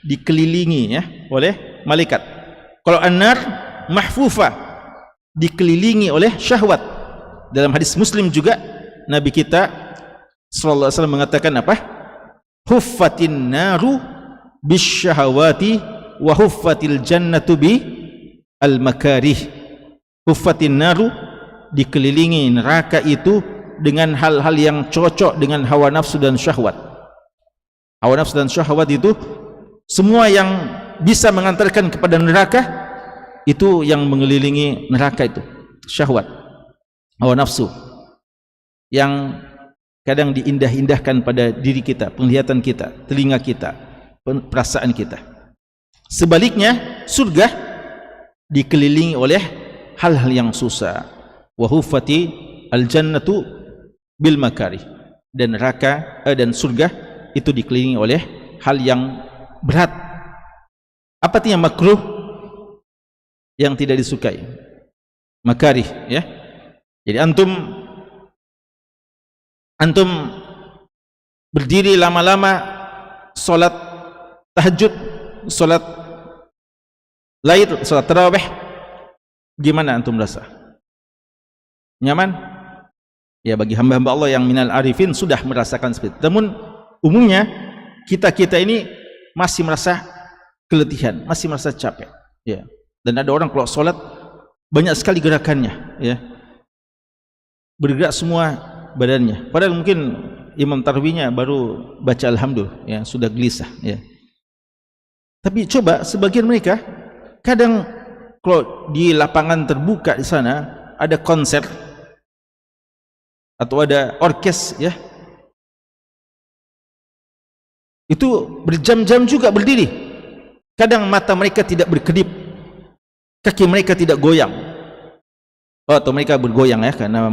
F: dikelilingi ya oleh malaikat. Kalau an-nar mahfufa, dikelilingi oleh syahwat. Dalam hadis Muslim juga Nabi kita sallallahu alaihi wasallam mengatakan apa? Huffatin naru bisyahawati wa huffatil jannatu bi al-makarih. Huffatin naru, dikelilingi neraka itu dengan hal-hal yang cocok dengan hawa nafsu dan syahwat. Hawa nafsu dan syahwat itu semua yang bisa mengantarkan kepada neraka, itu yang mengelilingi neraka itu syahwat, hawa nafsu yang kadang diindah-indahkan pada diri kita, penglihatan kita, telinga kita, perasaan kita. Sebaliknya surga dikelilingi oleh hal-hal yang susah. Wa huffati al-jannatu bil makarih, dan neraka dan surga itu dikelilingi oleh hal yang berat. Apa artinya makruh? Yang tidak disukai. Makarih ya. Jadi antum berdiri lama-lama salat tahajud, salat lail, salat tarawih, gimana antum rasa? Nyaman? Ya, bagi hamba-hamba Allah yang minal arifin sudah merasakan seperti itu. Namun umumnya kita ini masih merasa keletihan, masih merasa capek ya. Dan ada orang kalau sholat banyak sekali gerakannya ya, bergerak semua badannya, padahal mungkin imam tarawihnya baru baca alhamdulillah ya, sudah gelisah ya. Tapi coba sebagian mereka kadang kalau di lapangan terbuka di sana ada konser atau ada orkes ya, itu berjam-jam juga berdiri. Kadang mata mereka tidak berkedip, kaki mereka tidak goyang. Oh, atau mereka bergoyang ya, karena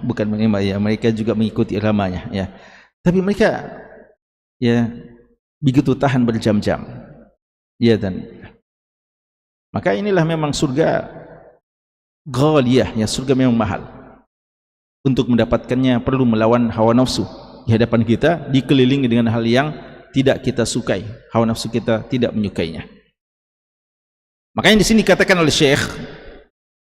F: bukan menikmati ya, mereka juga mengikuti iramanya ya. Tapi mereka ya begitu tahan berjam-jam ya. Dan maka inilah memang surga ghaliyah ya, surga memang mahal. Untuk mendapatkannya perlu melawan hawa nafsu. Di hadapan kita dikelilingi dengan hal yang tidak kita sukai, hawa nafsu kita tidak menyukainya. Makanya di sini dikatakan oleh Syekh,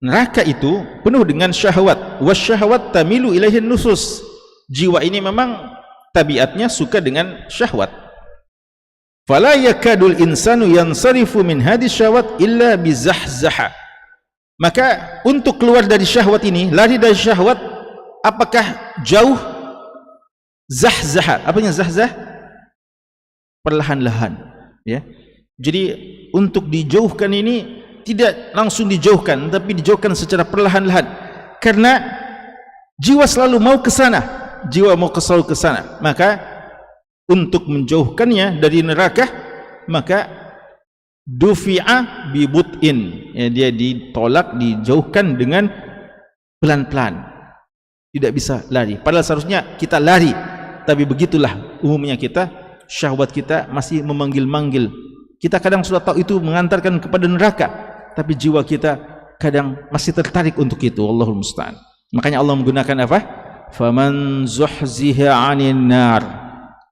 F: neraka itu penuh dengan syahwat. Wasyahwat tamilu ilaihin nusus. Jiwa ini memang tabiatnya suka dengan syahwat. Fala yakadul insanu yansarifu min hadis syahwat illa bizahzaha. Maka untuk keluar dari syahwat ini, lari dari syahwat, apakah jauh? Zahzah. Apanya zahzah? Perlahan-lahan ya. Jadi untuk dijauhkan ini tidak langsung dijauhkan, tapi dijauhkan secara perlahan-lahan, karena jiwa selalu mau ke sana, jiwa mau selalu ke sana. Maka untuk menjauhkannya dari neraka, maka dufi'a bibut'in ya, dia ditolak, dijauhkan dengan pelan-pelan. Tidak bisa lari, padahal seharusnya kita lari, tapi begitulah umumnya kita, syahwat kita masih memanggil-manggil. Kita kadang sudah tahu itu mengantarkan kepada neraka, tapi jiwa kita kadang masih tertarik untuk itu. Allahul musta'an. Makanya Allah menggunakan apa? Faman zuhziha 'anil nar.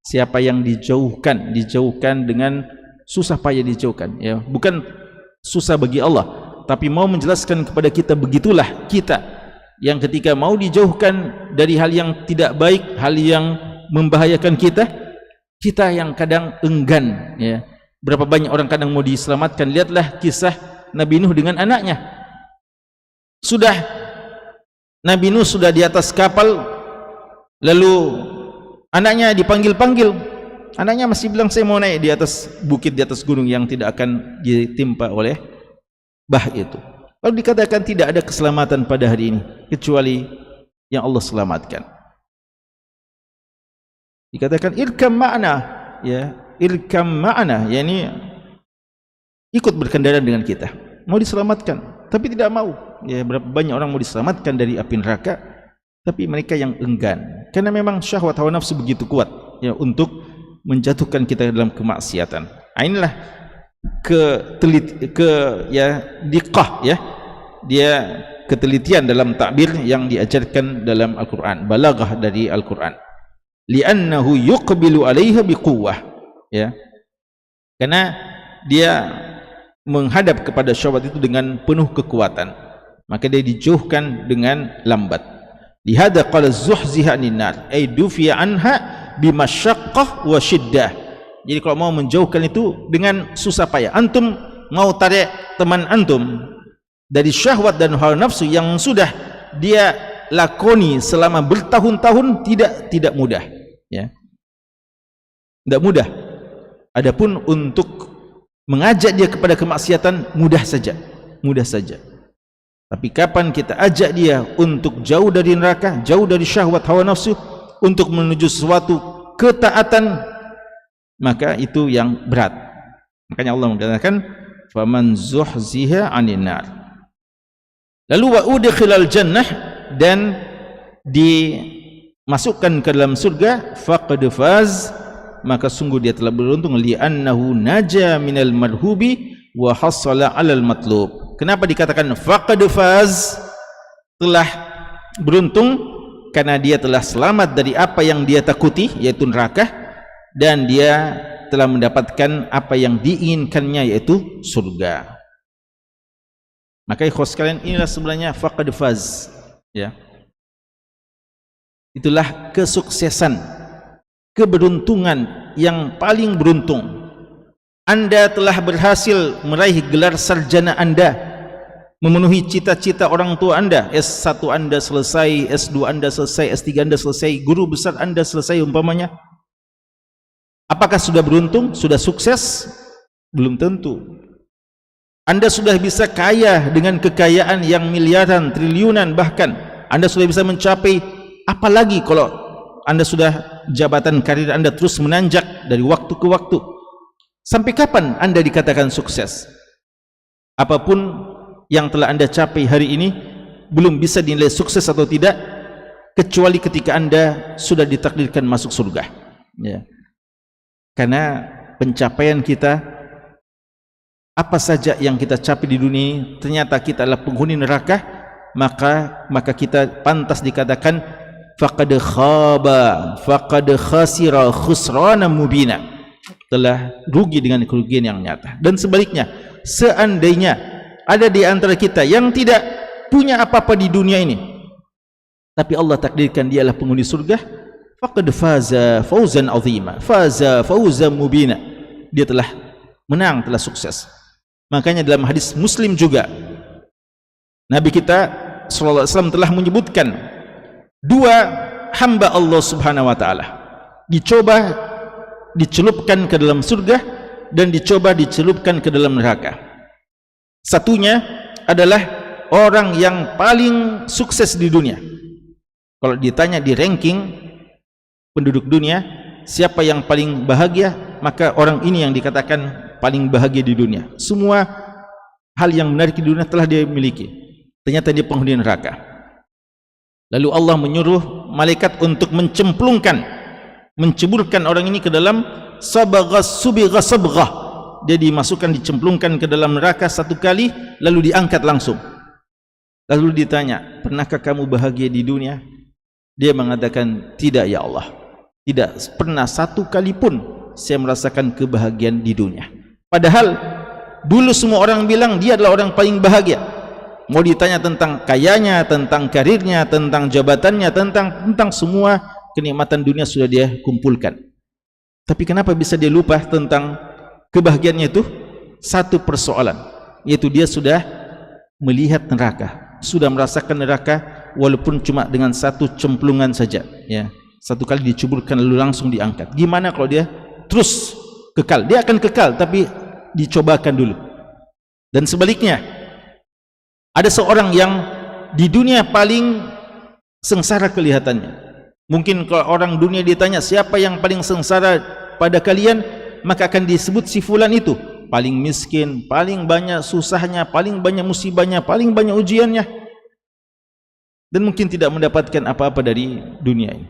F: Siapa yang dijauhkan dengan susah payah dijauhkan ya, bukan susah bagi Allah, tapi mau menjelaskan kepada kita, begitulah kita yang ketika mau dijauhkan dari hal yang tidak baik, hal yang membahayakan kita, kita yang kadang enggan ya. Berapa banyak orang kadang mau diselamatkan. Lihatlah kisah Nabi Nuh dengan anaknya. Sudah Nabi Nuh sudah di atas kapal, lalu anaknya dipanggil-panggil. Anaknya masih bilang, saya mau naik di atas bukit, di atas gunung yang tidak akan ditimpa oleh bah itu. Lalu dikatakan tidak ada keselamatan pada hari ini kecuali yang Allah selamatkan. Dikatakan irkam ma'na ya, irkam ma'na, yakni ikut berkendaraan dengan kita. Mau diselamatkan tapi tidak mau. Ya, berapa banyak orang mau diselamatkan dari api neraka, tapi mereka yang enggan, karena memang syahwat hawa nafsu begitu kuat ya untuk menjatuhkan kita dalam kemaksiatan. Inilah diqah ya, dia ketelitian dalam takbir yang diajarkan dalam Al-Quran, balaghah dari Al-Quran. li'annahu yuqbilu 'alaiha biquwwah, ya. Karena dia menghadap kepada syahwat itu dengan penuh kekuatan, maka dia dijauhkan dengan lambat. Lihada qala zuhziha 'anil nar ay dufiya anha bimasyaqqah wa syiddah. Jadi kalau mau menjauhkan itu dengan susah payah. Antum mau tarik teman antum dari syahwat dan hawa nafsu yang sudah dia lakoni selama bertahun-tahun, tidak mudah, ya. Tidak mudah. Adapun untuk mengajak dia kepada kemaksiatan mudah saja. Tapi kapan kita ajak dia untuk jauh dari neraka, jauh dari syahwat hawa nafsu, untuk menuju suatu ketaatan, maka itu yang berat. Makanya Allah mengatakan faman zuhziha 'anil nar. Lalu wa udkhilal jannah, dan dimasukkan ke dalam surga, faqad faz, maka sungguh dia telah beruntung, li'annahu naja minal marhubi wa hasala 'alal matlub. Kenapa dikatakan faqad faz, telah beruntung? Karena dia telah selamat dari apa yang dia takuti, yaitu neraka, dan dia telah mendapatkan apa yang diinginkannya, yaitu surga. Maka ikhwas sekalian, inilah sebenarnya faqad faz, ya. Itulah kesuksesan, keberuntungan yang paling beruntung. Anda telah berhasil meraih gelar sarjana Anda, memenuhi cita-cita orang tua Anda. S1 Anda selesai, S2 Anda selesai, S3 Anda selesai, guru besar Anda selesai umpamanya. Apakah sudah beruntung? Sudah sukses? Belum tentu. Anda sudah bisa kaya dengan kekayaan yang miliaran, triliunan bahkan. Anda sudah bisa mencapai, apalagi kalau Anda sudah jabatan karir Anda terus menanjak dari waktu ke waktu. Sampai kapan Anda dikatakan sukses? Apapun yang telah Anda capai hari ini belum bisa dinilai sukses atau tidak, kecuali ketika Anda sudah ditakdirkan masuk surga, ya. Karena pencapaian kita, apa saja yang kita capai di dunia ini, ternyata kita adalah penghuni neraka, maka kita pantas dikatakan faqad khaba, faqad khasira khusrana mubina, telah rugi dengan kerugian yang nyata. Dan sebaliknya, seandainya ada di antara kita yang tidak punya apa-apa di dunia ini, tapi Allah takdirkan dia adalah penghuni surga, faqad faza fawzan azima, faza fawzan mubina, dia telah menang, telah sukses. Makanya dalam hadis Muslim juga, Nabi kita sallallahu alaihi wasallam telah menyebutkan dua hamba Allah Subhanahu wa taala dicoba dicelupkan ke dalam surga dan dicoba dicelupkan ke dalam neraka. Satunya adalah orang yang paling sukses di dunia. Kalau ditanya di ranking penduduk dunia, siapa yang paling bahagia, maka orang ini yang dikatakan paling bahagia di dunia. Semua hal yang menarik di dunia telah dia miliki, ternyata dia penghuni neraka. Lalu Allah menyuruh malaikat untuk menceburkan orang ini ke dalam sabghah. Dia dimasukkan, dicemplungkan ke dalam neraka satu kali, lalu diangkat langsung. Lalu ditanya, pernahkah kamu bahagia di dunia? Dia mengatakan, tidak ya Allah, tidak pernah satu kali pun saya merasakan kebahagiaan di dunia. Padahal dulu semua orang bilang dia adalah orang paling bahagia. Mau ditanya tentang kayanya, tentang karirnya, tentang jabatannya, tentang semua kenikmatan dunia sudah dia kumpulkan. Tapi kenapa bisa dia lupa tentang kebahagiaannya itu? Satu persoalan, yaitu dia sudah melihat neraka, sudah merasakan neraka, walaupun cuma dengan satu cemplungan saja, ya. Satu kali diceburkan lalu langsung diangkat. Gimana kalau dia terus kekal? Dia akan kekal, tapi dicobakan dulu. Dan sebaliknya, ada seorang yang di dunia paling sengsara kelihatannya. Mungkin kalau orang dunia ditanya siapa yang paling sengsara pada kalian, maka akan disebut si fulan itu paling miskin, paling banyak susahnya, paling banyak musibahnya, paling banyak ujiannya, dan mungkin tidak mendapatkan apa-apa dari dunia ini.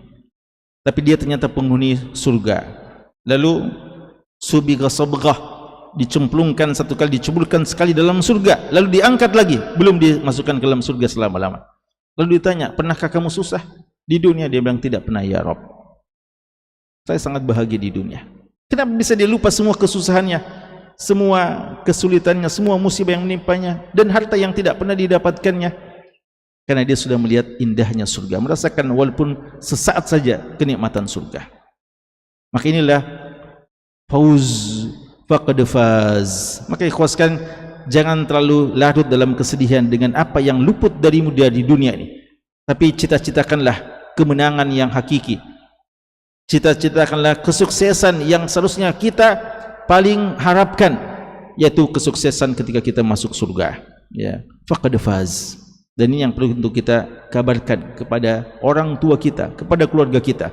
F: Tapi dia ternyata penghuni surga. Lalu subigha sabghah, dicemplungkan satu kali, diceburkan sekali dalam surga, lalu diangkat lagi, belum dimasukkan ke dalam surga selama-lama. Lalu ditanya, pernahkah kamu susah di dunia? Dia bilang, tidak pernah ya Rabb. saya sangat bahagia di dunia. Kenapa bisa dia lupa semua kesusahannya, semua kesulitannya, semua musibah yang menimpanya, dan harta yang tidak pernah didapatkannya? Karena dia sudah melihat indahnya surga, merasakan walaupun sesaat saja kenikmatan surga. Maka inilah fauz faqad faz. Maka ikhwaskan, jangan terlalu larut dalam kesedihan dengan apa yang luput darimu di dunia ini, tapi cita-citakanlah kemenangan yang hakiki. Cita-citakanlah kesuksesan yang seharusnya kita paling harapkan, yaitu kesuksesan ketika kita masuk surga. Ya, faqad faz. Dan ini yang perlu untuk kita kabarkan kepada orang tua kita, kepada keluarga kita.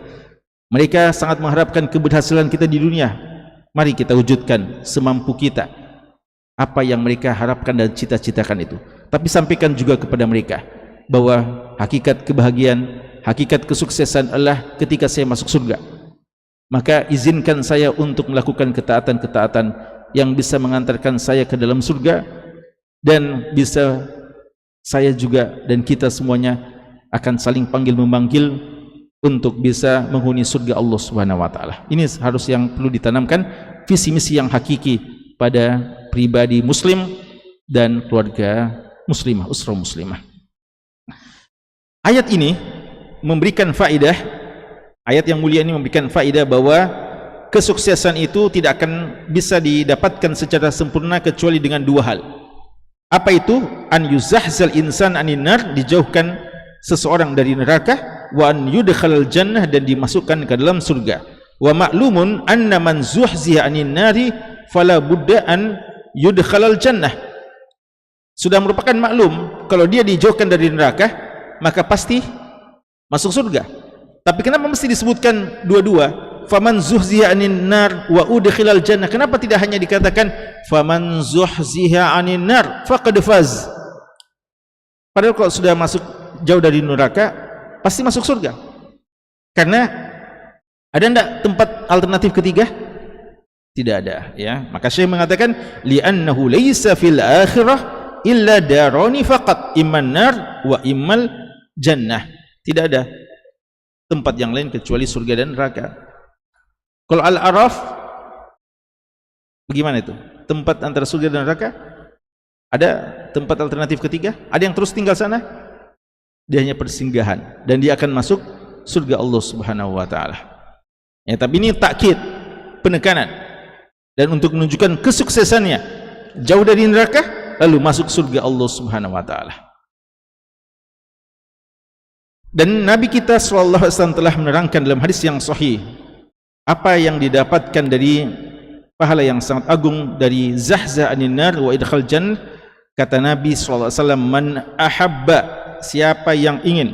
F: Mereka sangat mengharapkan keberhasilan kita di dunia. Mari kita wujudkan semampu kita apa yang mereka harapkan dan cita-citakan itu. Tapi sampaikan juga kepada mereka bahwa hakikat kebahagiaan, hakikat kesuksesan adalah ketika saya masuk surga. Maka izinkan saya untuk melakukan ketaatan-ketaatan yang bisa mengantarkan saya ke dalam surga, dan bisa saya juga dan kita semuanya akan saling panggil-memanggil untuk bisa menghuni surga Allah Subhanahu wa taala. Ini harus yang perlu ditanamkan, visi misi yang hakiki pada pribadi muslim dan keluarga muslimah, usrah muslimah. Ayat ini memberikan faedah, ayat yang mulia ini memberikan faedah bahwa kesuksesan itu tidak akan bisa didapatkan secara sempurna kecuali dengan dua hal. Apa itu? An yuzahzal insan anin nar, dijauhkan seseorang dari neraka, wa an yudkhalal jannah, dan dimasukkan ke dalam surga. Wa ma'lumun anna man zuhziha anin nari fala budda an yudkhalal jannah. Sudah merupakan maklum kalau dia dijauhkan dari neraka maka pasti masuk surga. Tapi kenapa mesti disebutkan dua-dua? Faman zuhziha anin nar wa udkhilal jannah. Kenapa tidak hanya dikatakan faman zuhziha anin nar faqad faz? Padahal kalau sudah masuk jauh dari neraka pasti masuk surga. Karena ada enggak tempat alternatif ketiga? Tidak ada, ya. Maka Syekh mengatakan li'annahu laisa fil akhirah illa darani faqat, imman nar wa immal jannah. Tidak ada tempat yang lain kecuali surga dan neraka. Kalau Al-A'raf bagaimana itu? Tempat antara surga dan neraka? Ada tempat alternatif ketiga? Ada yang terus tinggal sana? Dia hanya persinggahan dan dia akan masuk surga Allah Subhanahu wa taala. Ya, tapi ini takkid, penekanan. Dan untuk menunjukkan kesuksesannya jauh dari neraka lalu masuk surga Allah Subhanahu wa taala. Dan Nabi kita sallallahu alaihi wasallam telah menerangkan dalam hadis yang sahih apa yang didapatkan dari pahala yang sangat agung dari zahzah anin nar wa idkhal jannah. Kata Nabi sallallahu alaihi wasallam, man ahabba, siapa yang ingin,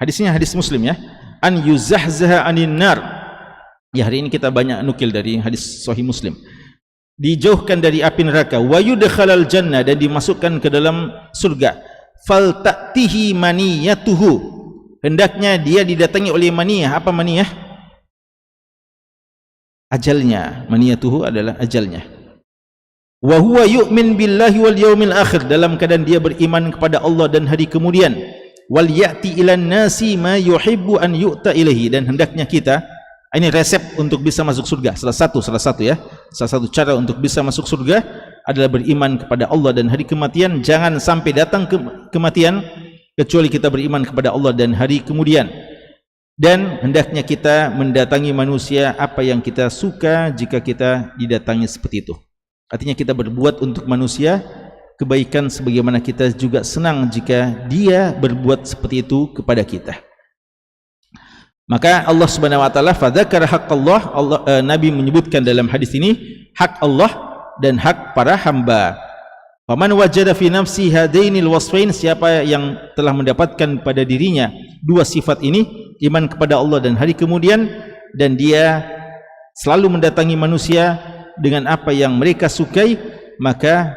F: hadisnya hadis Muslim ya, an yuzahzaha anin nar. Ya, hari ini kita banyak nukil dari hadis sahih Muslim. Dijauhkan dari api neraka, wa yudkhalal jannah, dan dimasukkan ke dalam surga. Fal ta'tihi maniyatuhu, hendaknya dia didatangi oleh maniyah. Apa maniyah? Ajalnya. Maniyatuhu adalah ajalnya. Wa huwa yu'min billahi wal yaumil akhir, dalam keadaan dia beriman kepada Allah dan hari kemudian. Wal ya'ti ilan nasi ma yuhibbu an yu'ta ilaihi, dan hendaknya kita, ini resep untuk bisa masuk surga, salah satu ya, salah satu cara untuk bisa masuk surga adalah beriman kepada Allah dan hari kematian. Jangan sampai datang kematian kecuali kita beriman kepada Allah dan hari kemudian. Dan hendaknya kita mendatangi manusia apa yang kita suka jika kita didatangi seperti itu. Artinya kita berbuat untuk manusia kebaikan sebagaimana kita juga senang jika dia berbuat seperti itu kepada kita. Maka Allah Subhanahu wa taala fadzakara haqqallah, Nabi menyebutkan dalam hadis ini hak Allah dan hak para hamba. Faman wajada fi nafsi hadainil wasfain, siapa yang telah mendapatkan pada dirinya dua sifat ini, iman kepada Allah dan hari kemudian, dan dia selalu mendatangi manusia dengan apa yang mereka sukai, maka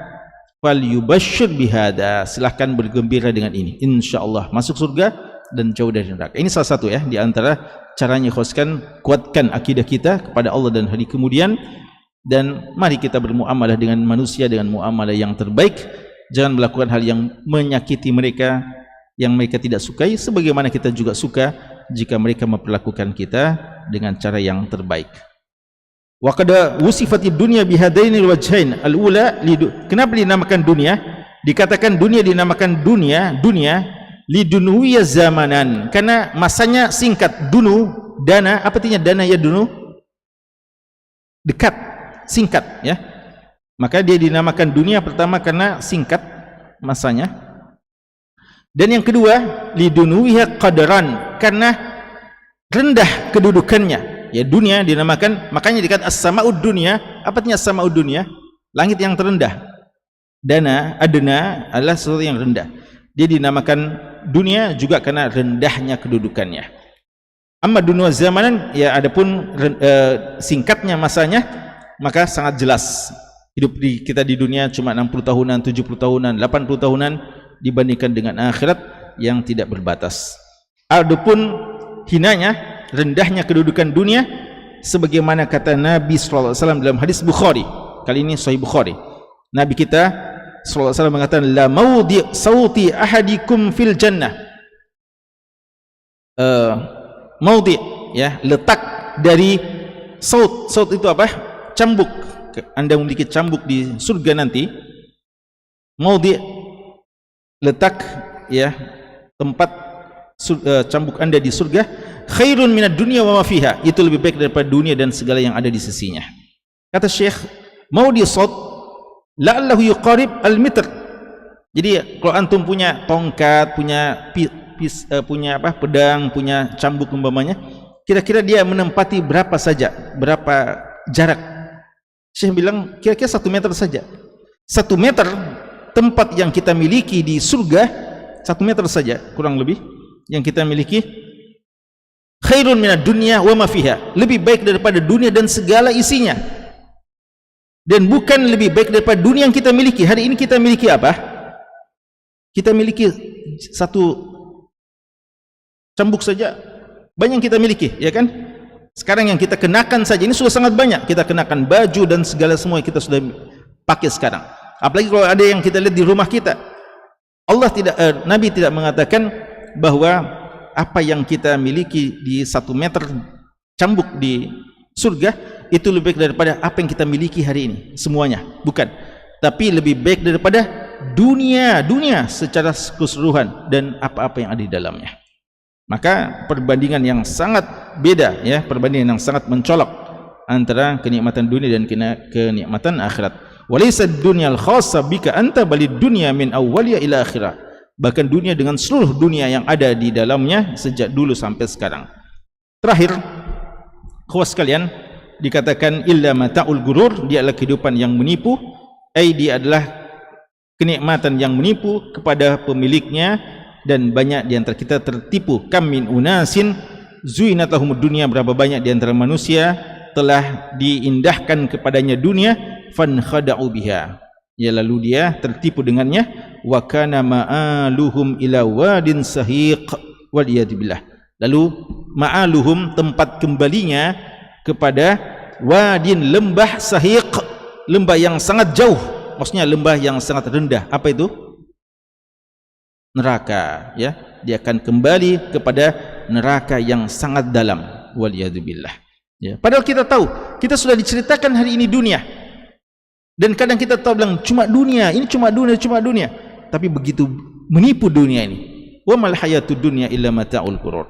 F: fal yubashshir bihada, silahkan bergembira dengan ini, insyaallah masuk surga dan jauh dari neraka. Ini salah satu ya di antara caranya kuatkan akidah kita kepada Allah dan hari kemudian. Dan mari kita bermuamalah dengan manusia dengan muamalah yang terbaik. Jangan melakukan hal yang menyakiti mereka, yang mereka tidak sukai, sebagaimana kita juga suka jika mereka memperlakukan kita dengan cara yang terbaik. Wa qad wusifatid dunya bihadainil wajhain al-ula kenapa dinamakan dunia? Dikatakan dunia dinamakan dunia lidunuwiya zamanan, karena masanya singkat. Dunu, dana, apa artinya dana ya dunu? Dekat, singkat ya. Maka dia dinamakan dunia pertama karena singkat masanya. Dan yang kedua, lidunuwiha qadaran, karena rendah kedudukannya. Ya, dunia dinamakan, makanya dikatakan as-sama'ud dunya. Apa artinya as-sama'ud dunya? Langit yang terendah. Dana, adna adalah sesuatu yang rendah. Dia dinamakan dunia juga karena rendahnya kedudukannya. Amma dunia zamanan, ya adapun singkatnya masanya, maka sangat jelas. Hidup kita di dunia cuma 60 tahunan, 70 tahunan, 80 tahunan dibandingkan dengan akhirat yang tidak berbatas. Adapun hinanya, rendahnya kedudukan dunia, sebagaimana kata Nabi sallallahu alaihi wasallam dalam hadis Bukhari. Kali ini Sahih Bukhari. Nabi kita sallallahu alaihi wasallam mengatakan, la maudi' sauti ahadikum fil jannah. Maudi' ya, letak dari saut. Saut itu apa? Cambuk. Anda memiliki cambuk di surga nanti. Maudi', letak ya, tempat cambuk Anda di surga, khairun minad dunya wa ma fiha, itu lebih baik daripada dunia dan segala yang ada di sisinya. Kata Syekh, maudi' saut la'allahu yuqarib al-mitr. Jadi kalau antum punya tongkat, punya punya apa, pedang, punya cambuk umpamanya, kira-kira dia menempati berapa saja, berapa jarak? Syekh bilang kira-kira 1 meter saja. 1 meter tempat yang kita miliki di surga, 1 meter saja kurang lebih yang kita miliki, khairun minad dunya wa ma fiha, lebih baik daripada dunia dan segala isinya. Dan bukan lebih baik daripada dunia yang kita miliki. Hari ini kita miliki apa? Kita miliki 1 cambuk saja, banyak yang kita miliki, ya kan? Sekarang yang kita kenakan saja ini sudah sangat banyak. Kita kenakan baju dan segala semua yang kita sudah pakai sekarang. Apalagi kalau ada yang kita lihat di rumah kita. Allah tidak, Nabi tidak mengatakan bahwa apa yang kita miliki di 1 meter cambuk di surga itu lebih baik daripada apa yang kita miliki hari ini semuanya, bukan. Tapi lebih baik daripada dunia secara keseluruhan dan apa-apa yang ada di dalamnya. Maka perbandingan yang sangat beda ya, perbandingan yang sangat mencolok antara kenikmatan dunia dan kenikmatan akhirat. Walaysa ad-dunya al-khassa bika anta balid dunya min awwaliha ila akhirah. Bahkan dunia dengan seluruh dunia yang ada di dalamnya sejak dulu sampai sekarang. Terakhir, kawan sekalian, dikatakan illa mata'ul gurur, dia adalah kehidupan yang menipu, dia adalah kenikmatan yang menipu kepada pemiliknya, dan banyak di antara kita tertipu. Kam min unasin zuinat lahumud dunya, berapa banyak di antara manusia telah diindahkan kepadanya dunia, fankhada'u biha, ya lalu dia tertipu dengannya. Wa kana ma'aluhum ila wadin sahiq wal iyad billah, lalu ma'aluhum, tempat kembalinya kepada wadin, lembah, sahiq, lembah yang sangat jauh, maksudnya lembah yang sangat rendah. Apa itu? Neraka ya. Dia akan kembali kepada neraka yang sangat dalam, wal iyad billah ya. Padahal kita tahu, kita sudah diceritakan hari ini dunia, dan kadang kita tahu bilang cuma dunia, ini cuma dunia, tapi begitu menipu dunia ini. Wa mal hayatud dunya illa mata'ul ghurur.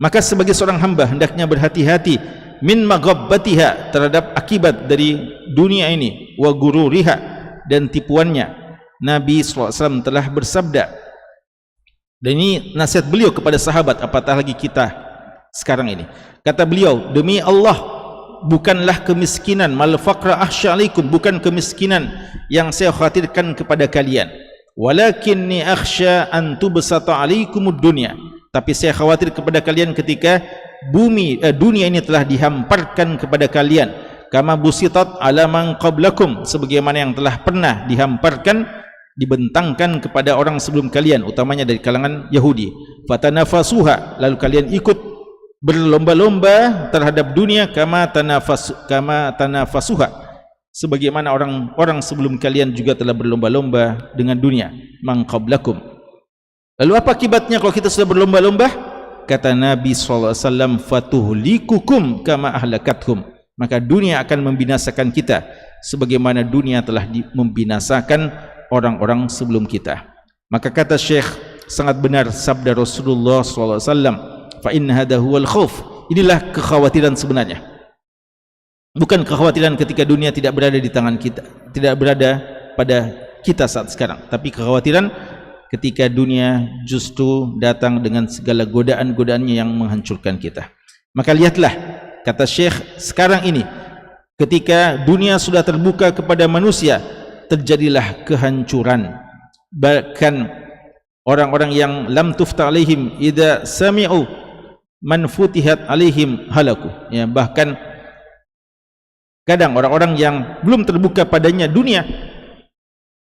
F: Maka sebagai seorang hamba hendaknya berhati-hati min maghabbatiha, terhadap akibat dari dunia ini, wa gururiha, dan tipuannya. Nabi SAW telah bersabda, dan ini nasihat beliau kepada sahabat, apatah lagi kita sekarang ini. Kata beliau, demi Allah, bukanlah kemiskinan, mal faqra akhsha alaikum, bukan kemiskinan yang saya khawatirkan kepada kalian, walakinni akhsha an tubsata alaikumud dunya, tapi saya khawatir kepada kalian ketika dunia ini telah dihamparkan kepada kalian, kama busitat ala man qablakum, sebagaimana yang telah pernah dihamparkan, dibentangkan kepada orang sebelum kalian, utamanya dari kalangan Yahudi. Fatanafasuha, lalu kalian ikut berlomba-lomba terhadap dunia, kama tanafasuha, sebagaimana orang-orang sebelum kalian juga telah berlomba-lomba dengan dunia, man qablakum. Lalu apa akibatnya kalau kita sudah berlomba-lomba? kata Nabi SAW, fatuhlikukum kama ahlakathum, maka dunia akan membinasakan kita sebagaimana dunia telah membinasakan orang-orang sebelum kita. Maka kata Syekh, sangat benar sabda Rasulullah SAW, fa in hadha huwal khauf, inilah kekhawatiran sebenarnya. Bukan kekhawatiran ketika dunia tidak berada di tangan kita, tidak berada pada kita saat sekarang, tapi kekhawatiran ketika dunia justru datang dengan segala godaan-godaannya yang menghancurkan kita. Maka lihatlah, kata Syekh, sekarang ini ketika dunia sudah terbuka kepada manusia, terjadilah kehancuran. Bahkan orang-orang yang lam tufta alaihim idza sami'u man futihat alaihim halaku, ya, bahkan kadang orang-orang yang belum terbuka padanya dunia,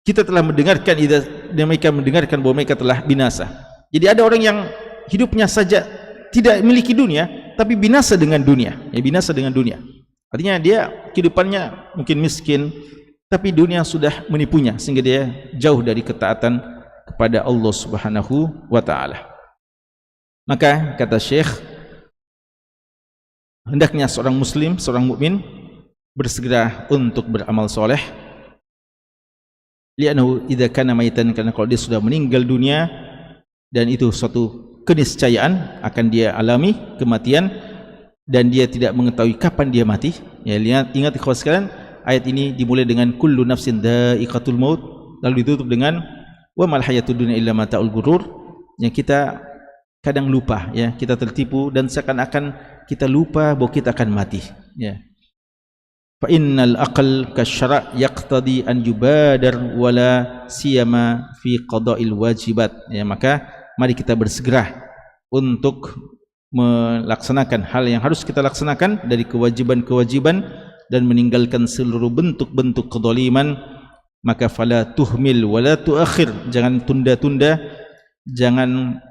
F: kita telah mendengarkan, mereka mendengarkan bahwa mereka telah binasa. Jadi ada orang yang hidupnya saja tidak memiliki dunia, tapi binasa dengan dunia, ya, binasa dengan dunia. Artinya dia kehidupannya mungkin miskin, tapi dunia sudah menipunya sehingga dia jauh dari ketaatan kepada Allah Subhanahu wa taala. Maka kata Syekh, hendaknya seorang muslim, seorang mukmin bersegera untuk beramal soleh. Li'annahu idza kana maitan, karena kalau dia sudah meninggal dunia, dan itu suatu keniscayaan akan dia alami kematian, dan dia tidak mengetahui kapan dia mati. Ya, ingat ikhwan sekalian, ayat ini dimulai dengan kullu nafsin dha'iqatul maut, lalu ditutup dengan wa mal hayatud dunya illa mata'ul ghurur. Yang kita kadang lupa, ya, kita tertipu dan seakan-akan kita lupa bahwa kita akan mati, ya. Fa innal aqal kasyara' yaqtadi an yubadar wala siyama fi qada'il wajibat, ya, maka mari kita bersegera untuk melaksanakan hal yang harus kita laksanakan dari kewajiban-kewajiban dan meninggalkan seluruh bentuk-bentuk kezaliman. Maka fala tuhmil wala tuakhir, jangan tunda-tunda, jangan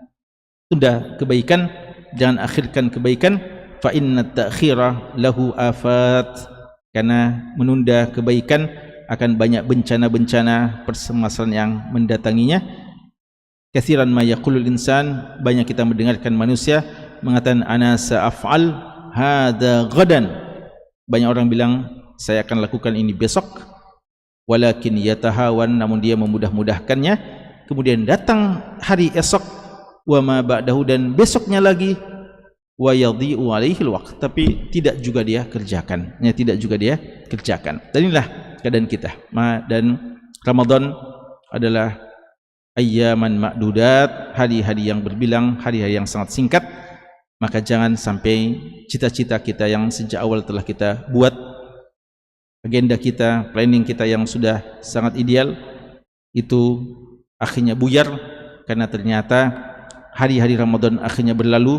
F: tunda kebaikan, jangan akhirkan kebaikan. Fa inna ta'khira lahu afat, karena menunda kebaikan akan banyak bencana-bencana, permasalahan yang mendatanginya. Katsiran ma yaqulul insan, banyak kita mendengarkan manusia mengatakan ana sa'af'al hadza ghadan, banyak orang bilang saya akan lakukan ini besok. Walakin yatahawan, namun dia memudah-mudahkannya. Kemudian datang hari esok, wa ma ba'dahu, dan besoknya lagi, wa yadhi'u alaihi alwaqt, tapi tidak juga dia kerjakan, ya, tidak juga dia kerjakan. Dan inilah keadaan kita. Dan Ramadan adalah ayyaman ma'dudat, hari-hari yang berbilang, hari-hari yang sangat singkat. Maka jangan sampai cita-cita kita yang sejak awal telah kita buat, agenda kita, planning kita yang sudah sangat ideal, itu akhirnya buyar karena ternyata hari-hari Ramadan akhirnya berlalu,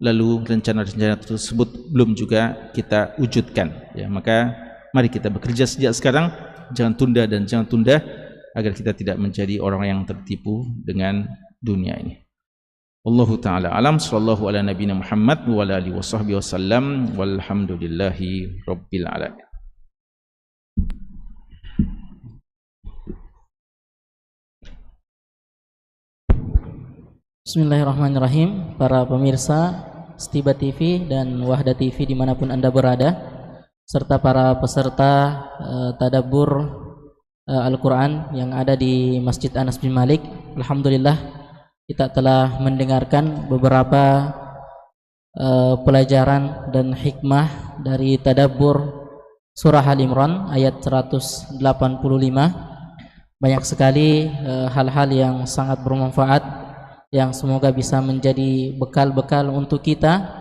F: lalu rencana-rencana tersebut belum juga kita wujudkan, ya. Maka mari kita bekerja sejak sekarang, jangan tunda dan jangan tunda, agar kita tidak menjadi orang yang tertipu dengan dunia ini. Wallahu ta'ala alam, sallallahu ala nabiyina Muhammad wa ala alihi wasahbihi wasallam, walhamdulillahi rabbil alamin.
D: Bismillahirrahmanirrahim. Para pemirsa Stiba TV dan Wahda TV dimanapun Anda berada, serta para peserta tadabbur Al-Quran yang ada di Masjid Anas bin Malik. Alhamdulillah, kita telah mendengarkan beberapa pelajaran dan hikmah dari tadabbur surah Al-Imran ayat 185. Banyak sekali hal-hal yang sangat bermanfaat, yang semoga bisa menjadi bekal-bekal untuk kita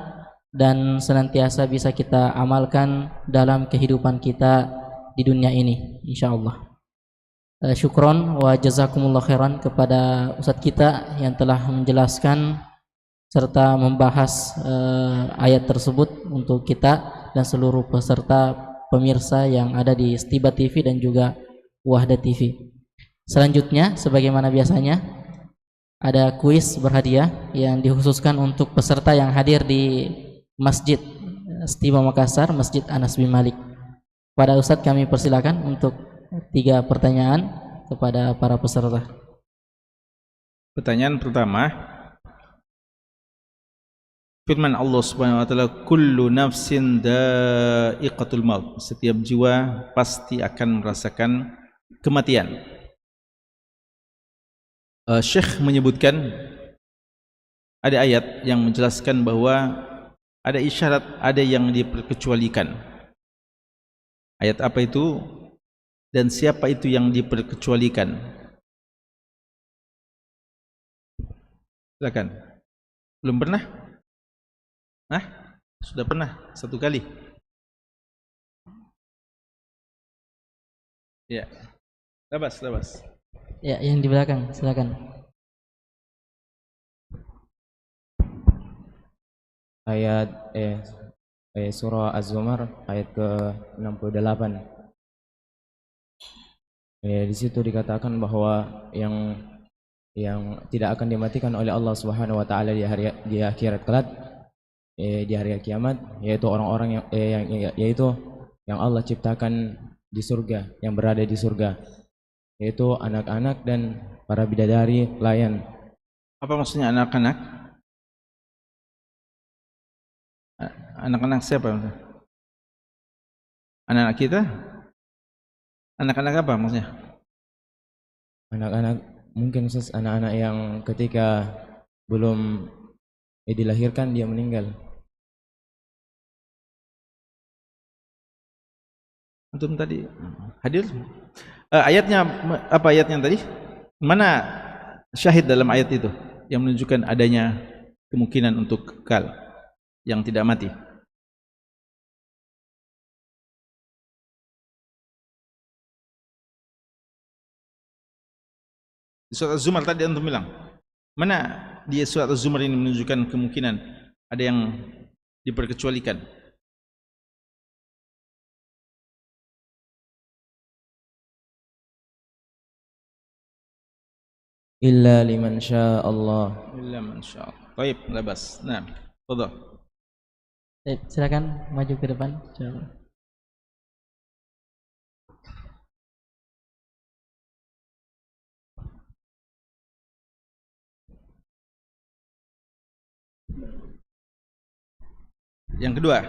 D: dan senantiasa bisa kita amalkan dalam kehidupan kita di dunia ini, insyaallah. Syukron wa jazakumullah khairan kepada Ustadz kita yang telah menjelaskan serta membahas ayat tersebut untuk kita dan seluruh peserta pemirsa yang ada di Stiba TV dan juga Wahda TV. Selanjutnya, sebagaimana biasanya, ada kuis berhadiah yang dikhususkan untuk peserta yang hadir di Masjid Stiba Makassar, Masjid Anas bin Malik. Pada Ustadz kami persilakan untuk 3 pertanyaan kepada para peserta.
F: Pertanyaan pertama, firman Allah Subhanahu wa taala, kullu nafsin dha'iqatul maut, setiap jiwa pasti akan merasakan kematian. Syekh menyebutkan ada ayat yang menjelaskan bahwa ada isyarat, ada yang diperkecualikan. Ayat apa itu dan siapa itu yang diperkecualikan? Silakan. Belum pernah? Hah? Sudah pernah satu kali? Ya. Labas.
D: Ya, yang di belakang, silakan.
G: Ayat surah Az-Zumar ayat ke-68. Di situ dikatakan bahwa yang tidak akan dimatikan oleh Allah Subhanahu wa taala di akhirat kelak, di hari kiamat, yaitu orang-orang yaitu yang Allah ciptakan di surga, yang berada di surga, yaitu anak-anak dan para bidadari pelayan.
F: Apa maksudnya anak-anak? Anak-anak siapa? Anak-anak kita? Anak-anak apa maksudnya?
G: Anak-anak mungkin anak-anak yang ketika belum dilahirkan dia meninggal.
F: Antum tadi hadir? Ayatnya apa ayatnya tadi? Mana syahid dalam ayat itu yang menunjukkan adanya kemungkinan untuk kekal yang tidak mati? Di surat Az-Zumar tadi antum bilang, mana di surat Az-Zumar ini menunjukkan kemungkinan ada yang diperkecualikan?
G: Illa liman syaa Allah.
F: Illa man syaa Allah. Baik, labas. Nah, fadhal.
D: Silakan maju ke depan. Coba.
F: Yang kedua,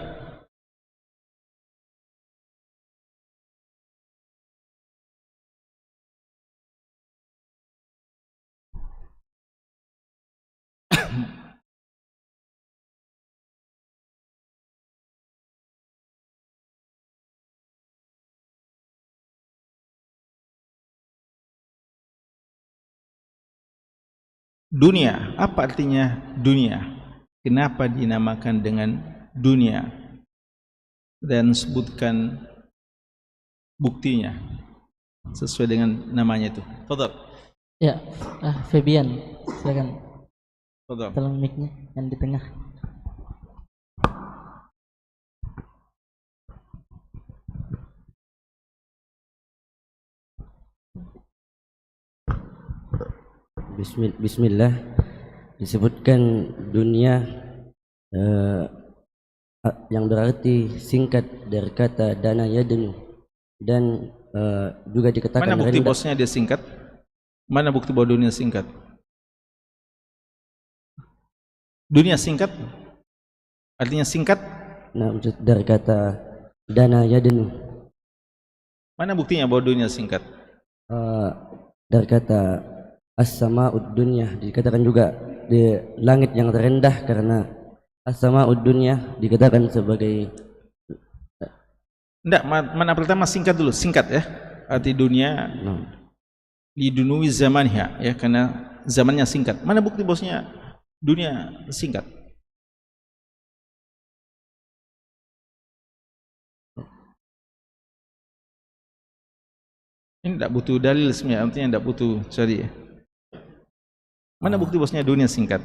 F: dunia. Apa artinya dunia? Kenapa dinamakan dengan dunia? Dan sebutkan buktinya sesuai dengan namanya itu. Fadhal.
D: Ya, Febian, silakan.
F: Fadhal.
D: Tolong mic-nya yang di tengah.
H: Bismillah, disebutkan dunia yang berarti singkat dari kata dana yadnu, dan juga dikatakan
F: mana bukti
H: rendah.
F: bosnya dia singkat? Mana bukti bahwa dunia singkat? Dunia singkat artinya singkat?
H: Nah, maksud dari kata dana yadnu,
F: Mana buktinya bahwa dunia singkat?
H: dari kata as-sama'ud dunya, dikatakan juga di langit yang terendah, karena as-sama'ud dunya dikatakan sebagai
F: Enggak, mana pertama singkat dulu, singkat ya. Arti dunia lidunui zamannya ya, karena zamannya singkat. Mana bukti bosnya dunia singkat? Ini tidak butuh dalil sebenarnya, artinya tidak butuh cari. Mana bukti bosnya dunia singkat?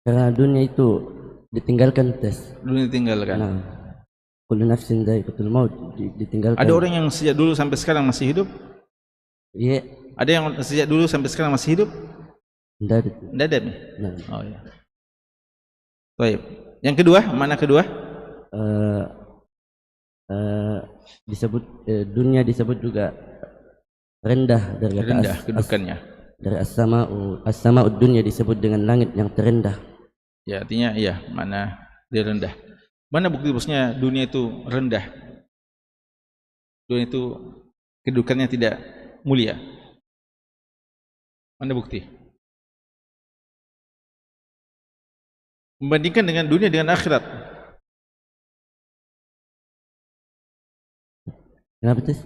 H: karena dunia itu ditinggalkan tes.
F: Dunia tinggalkan.
H: Nah, kullu nafsin dha'iqatul maut, ditinggalkan.
F: Ada orang yang sejak dulu sampai sekarang masih hidup?
H: Iya.
F: Ada yang sejak dulu sampai sekarang masih hidup?
H: Tidak.
F: Tidak ada.
H: Nah,
F: Oh ya. Baik. Yang kedua, mana kedua?
H: disebut dunia disebut juga rendah dari kata
F: rendah kedudukannya.
H: dari as-sama'ud dunya disebut dengan langit yang terendah.
F: Ya, artinya iya, mana dia rendah. Mana bukti bosnya dunia itu rendah? Dunia itu kedudukannya tidak mulia. Mana bukti? Membandingkan dengan dunia dengan akhirat.
H: Kenapa tuh?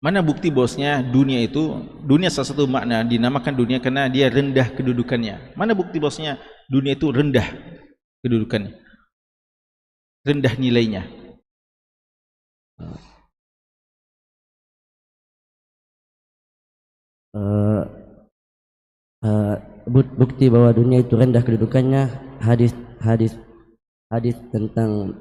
F: Mana bukti bosnya dunia itu, dunia salah satu makna dinamakan dunia karena dia rendah kedudukannya. Mana bukti bosnya dunia itu rendah kedudukannya, rendah nilainya?
H: Bukti bahwa dunia itu rendah kedudukannya hadis tentang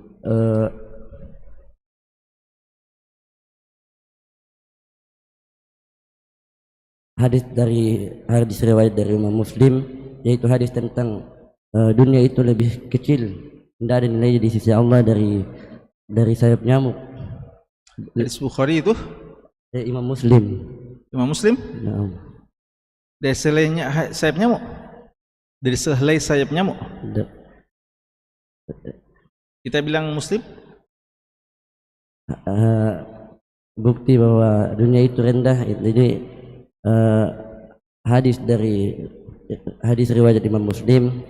H: hadis riwayat dari Imam Muslim, yaitu hadis tentang dunia itu lebih kecil, tidak ada nilainya di sisi Allah dari sayap nyamuk.
F: Hadis Bukhari itu
H: Imam Muslim.
F: Imam Muslim?
H: Nah,
F: Dari selainya sayap nyamuk? Dari sehelai sayap nyamuk? Kita bilang Muslim?
H: Bukti bahwa dunia itu rendah, ini hadis riwayat Imam Muslim,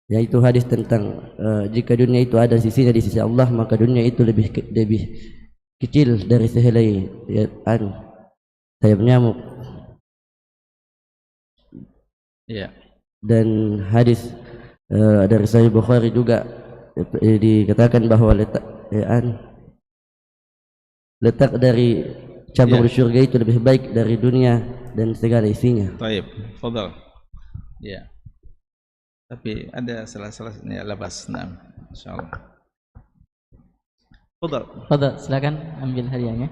H: yaitu hadis tentang jika dunia itu ada sisinya di sisi Allah, maka dunia itu lebih kecil dari sehelai sayap nyamuk.
F: Iya.
H: Dan hadis dari Sahih Bukhari juga dikatakan bahwa letak dari cabang surga itu lebih baik dari dunia dan segala isinya.
F: Taib, fadal. Ya. Tapi ada salah-salah ini labas. Nah, insyaallah. Fadal.
D: Fadal, silakan ambil hadiahnya.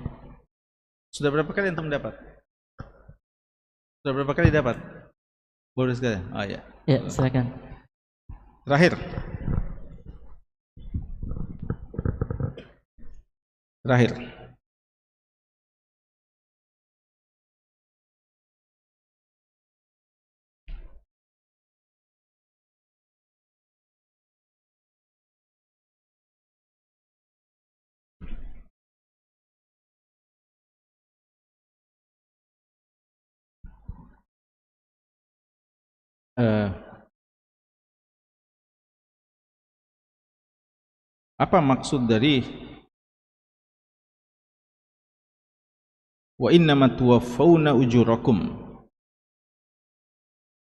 F: Sudah berapa kali antum dapat? Sudah berapa kali dapat? Baru sekali. Oh ya.
D: Ya, silakan.
F: Terakhir. Apa maksud dari wa innamat tuwaffawna ujurakum,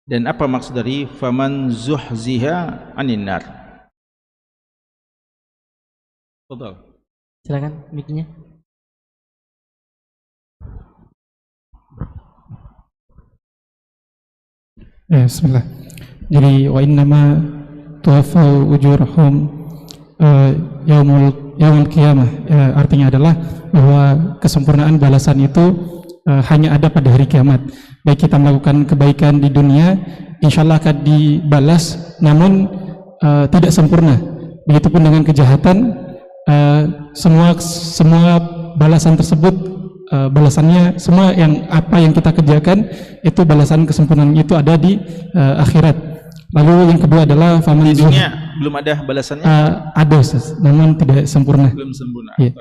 F: dan apa maksud dari faman zuhziha 'anil nar? Fadal.
D: Silakan mic-nya.
I: Ya, bismillah. Jadi wa innama tuwaffau ujurahum yaumul qiyamah, artinya adalah bahwa kesempurnaan balasan itu hanya ada pada hari kiamat. Baik kita melakukan kebaikan di dunia, insya Allah akan dibalas, namun tidak sempurna. Begitupun dengan kejahatan, semua balasan tersebut, balasannya semua apa yang kita kerjakan itu balasan kesempurnaan itu ada di akhirat. Lalu yang kedua adalah faman
F: di dunia belum ada balasannya?
I: Ada, namun tidak sempurna.
F: Belum sempurna.
I: Ya.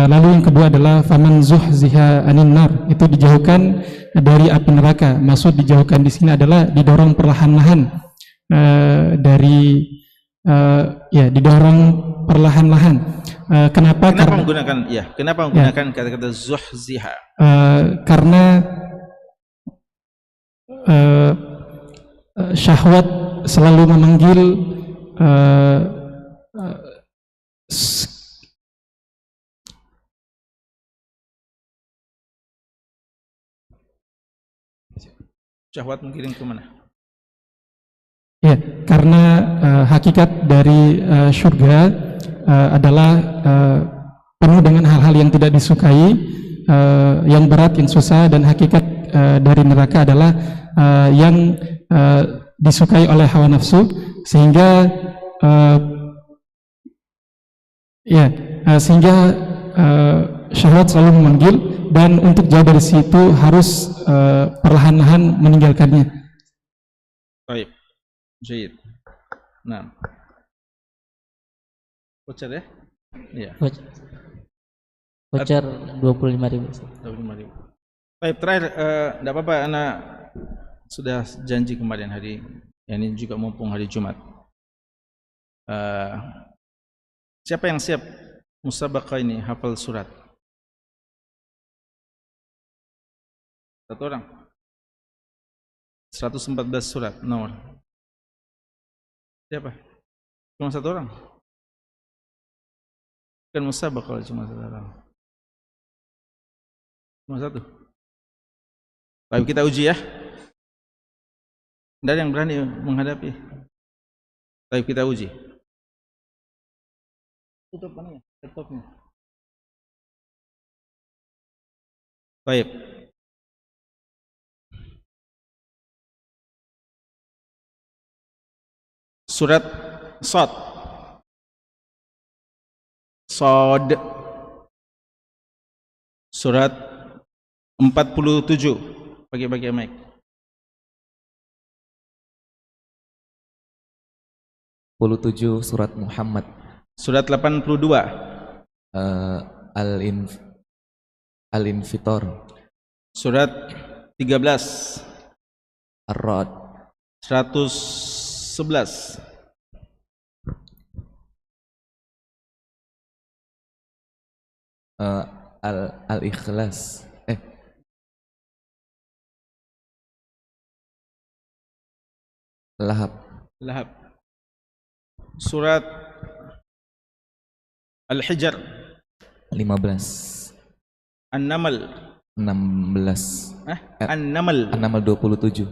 I: Lalu yang kedua adalah faman zuhziha 'anil nar, itu dijauhkan dari api neraka. Maksud dijauhkan di sini adalah didorong perlahan-lahan didorong perlahan-lahan. Kenapa menggunakan
F: kata-kata zuhziha?
I: Karena syahwat selalu memanggil
F: syahwat menggiring ke mana?
I: Ya, karena hakikat dari surga adalah penuh dengan hal-hal yang tidak disukai, yang berat, yang susah, dan hakikat dari neraka adalah yang disukai oleh hawa nafsu, sehingga syahwat selalu memanggil dan untuk jauh dari situ harus perlahan-lahan meninggalkannya.
F: Baik. Jayid. Nah. Voucher ya? Iya.
D: Voucher 25.000.
F: 25.000. Baik, terakhir enggak apa-apa anak sudah janji kemarin hari ini juga mumpung hari Jumat. Siapa yang siap musabaqah ini hafal surat? Satu orang. 114 surat nomor. Siapa? Cuma satu orang. Kan musabaqah cuma satu orang. Cuma satu. Baik, kita uji ya. Tidak ada yang berani menghadapi. Baik, kita uji. Tutup mana ya? Laptopnya. Baik. Surat Shad. Shad. Surat 47. Bagi-bagi mic.
J: Surat Muhammad.
F: Surat 82.
J: Al-Infitor.
F: Surat 13.
J: Ar-Ra'd.
F: 111.
J: Al-Ikhlas. Lahab.
F: Surat Al-Hijr.
J: 15.
F: An-Naml.
J: 16.
F: An-Naml.
J: An-Naml 27.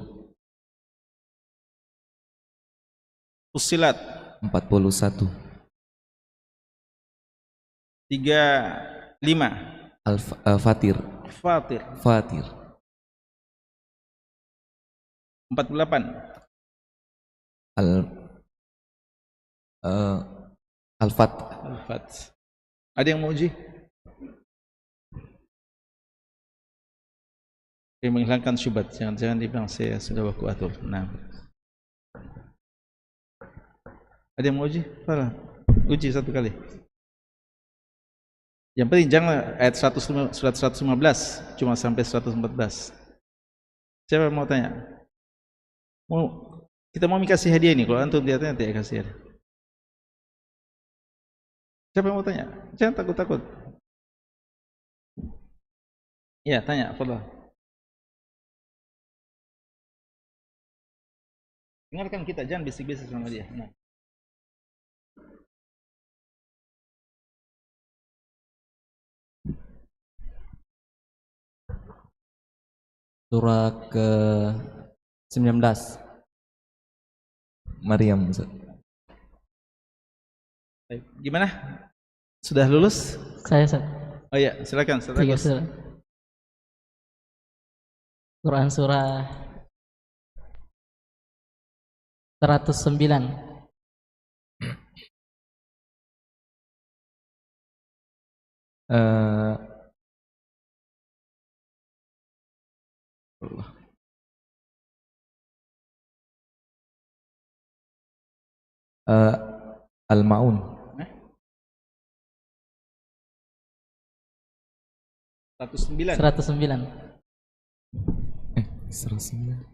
F: Fussilat.
J: 41.
F: 35.
J: Fatir.
F: 48.
J: Al-Fat.
F: Ada yang mau uji? Yang menghilangkan syubhat, jangan dibilang saya sudah baku atur. Nah, ada yang mau uji? Salah. Uji satu kali. Yang penting jangan ayat 100, surat 115, cuma sampai 114. Siapa yang mau tanya? Kita mau kasih hadiah ini, kalau antum dia tanya tidak kasih hadiah. Siapa yang mau tanya? Jangan takut-takut. Iya, tanya, fadhal. Dengarkan kita, jangan bisik-bisik sama dia. Nah.
J: Surah ke-19. Maryam.
F: Gimana? Sudah lulus?
D: Saya, Ustaz.
F: Oh iya, silakan.
D: Quran surah 109.
J: Al-Ma'un.
F: 109.
D: 109.
J: 109.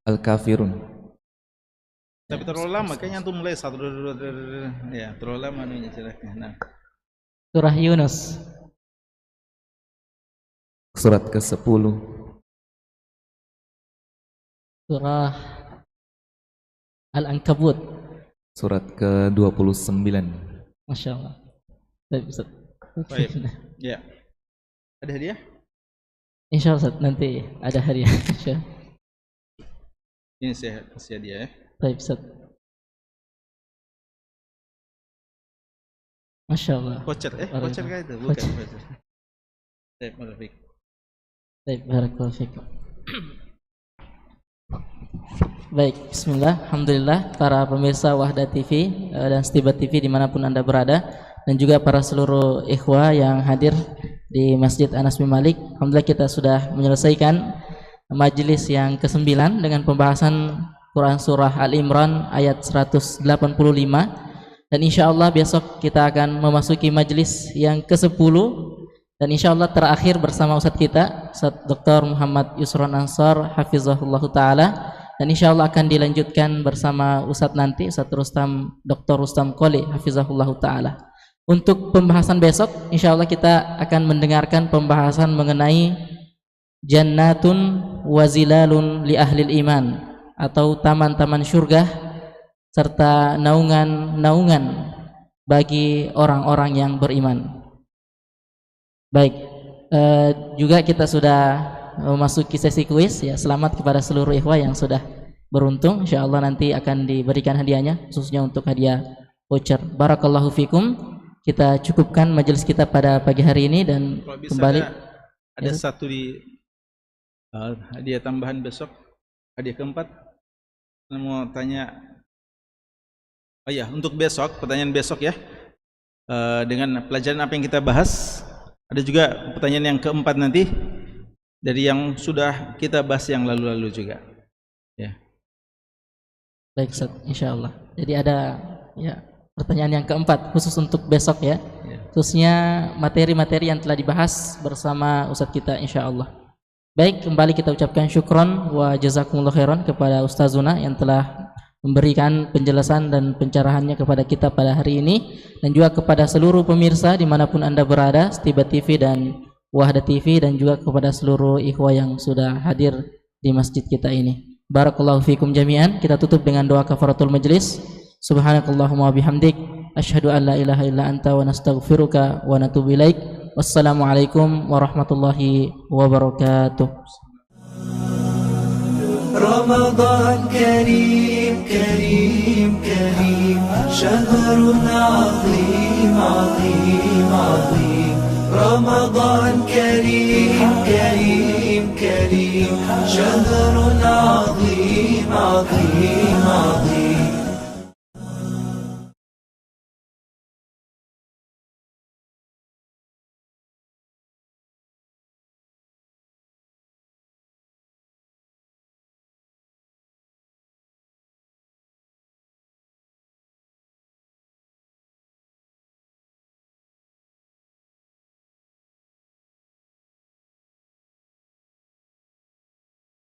J: Al-Kafirun.
F: Tapi terlalu lama, kayaknya antum mulai satu ya, terlalu lama nih ceritanya. Nah.
D: Surah Yunus.
J: Surat ke-10.
D: Surah Al-Ankabut.
J: Surat ke-29.
D: Masya Allah.
F: Baik. Ya. Ada hadiah?
D: Insya Allah nanti ada hadiah.
F: Ini saya kasih hadiah ya.
D: Baik, Ustaz. Masya Allah.
F: Voucher kah itu? Bukan voucher. Baik, barakallahu fiik.
D: Baik, barakallahu fiik. Baik, bismillah, alhamdulillah para pemirsa Wahda TV dan Stibat TV dimanapun Anda berada, dan juga para seluruh ikhwah yang hadir di Masjid Anas bin Malik. Alhamdulillah kita sudah menyelesaikan majelis yang ke-9 dengan pembahasan Quran Surah Al-Imran ayat 185, dan insya Allah besok kita akan memasuki majelis yang ke-10, dan insya Allah terakhir bersama Ustadz kita, Ustadz Dr. Muhammad Yusron Ansar Hafizahullah Ta'ala. Dan insya Allah akan dilanjutkan bersama Ustadz nanti, Ustadz Rustam, Dr. Rustam Qoli Hafizahullah Ta'ala. Untuk pembahasan besok, insya Allah kita akan mendengarkan pembahasan mengenai Jannatun wazilalun li ahlil iman, atau taman-taman syurga serta naungan-naungan bagi orang-orang yang beriman. Baik, juga kita sudah memasuki sesi kuis ya. Selamat kepada seluruh ikhwah yang sudah beruntung. Insyaallah nanti akan diberikan hadiahnya, khususnya untuk hadiah voucher. Barakallahu fikum. Kita cukupkan majelis kita pada pagi hari ini, dan kembali
F: ada satu di hadiah tambahan besok, hadiah keempat. Saya mau tanya, oh ya, untuk besok, pertanyaan besok ya, dengan pelajaran apa yang kita bahas, ada juga pertanyaan yang keempat nanti dari yang sudah kita bahas yang lalu-lalu juga. Ya.
D: Baik, Ustaz, insyaallah. Jadi ada ya pertanyaan yang keempat khusus untuk besok ya. Khususnya materi-materi yang telah dibahas bersama Ustaz kita insyaallah. Baik, kembali kita ucapkan syukron wa jazakumullah khairan kepada Ustazuna yang telah memberikan penjelasan dan pencerahannya kepada kita pada hari ini, dan juga kepada seluruh pemirsa dimanapun Anda berada, Stibat TV dan Wahda TV, dan juga kepada seluruh ikhwah yang sudah hadir di masjid kita ini. Barakallahu fikum jami'an. Kita tutup dengan doa kafaratul majlis. Subhanakallahumma bihamdik, asyhadu an la ilaha illa anta wa nastaghfiruka wa natubu ilaik. Wassalamualaikum warahmatullahi wabarakatuh.
C: رمضان كريم كريم كريم شهر عظيم عظيم عظيم رمضان كريم كريم كريم شهر عظيم عظيم عظيم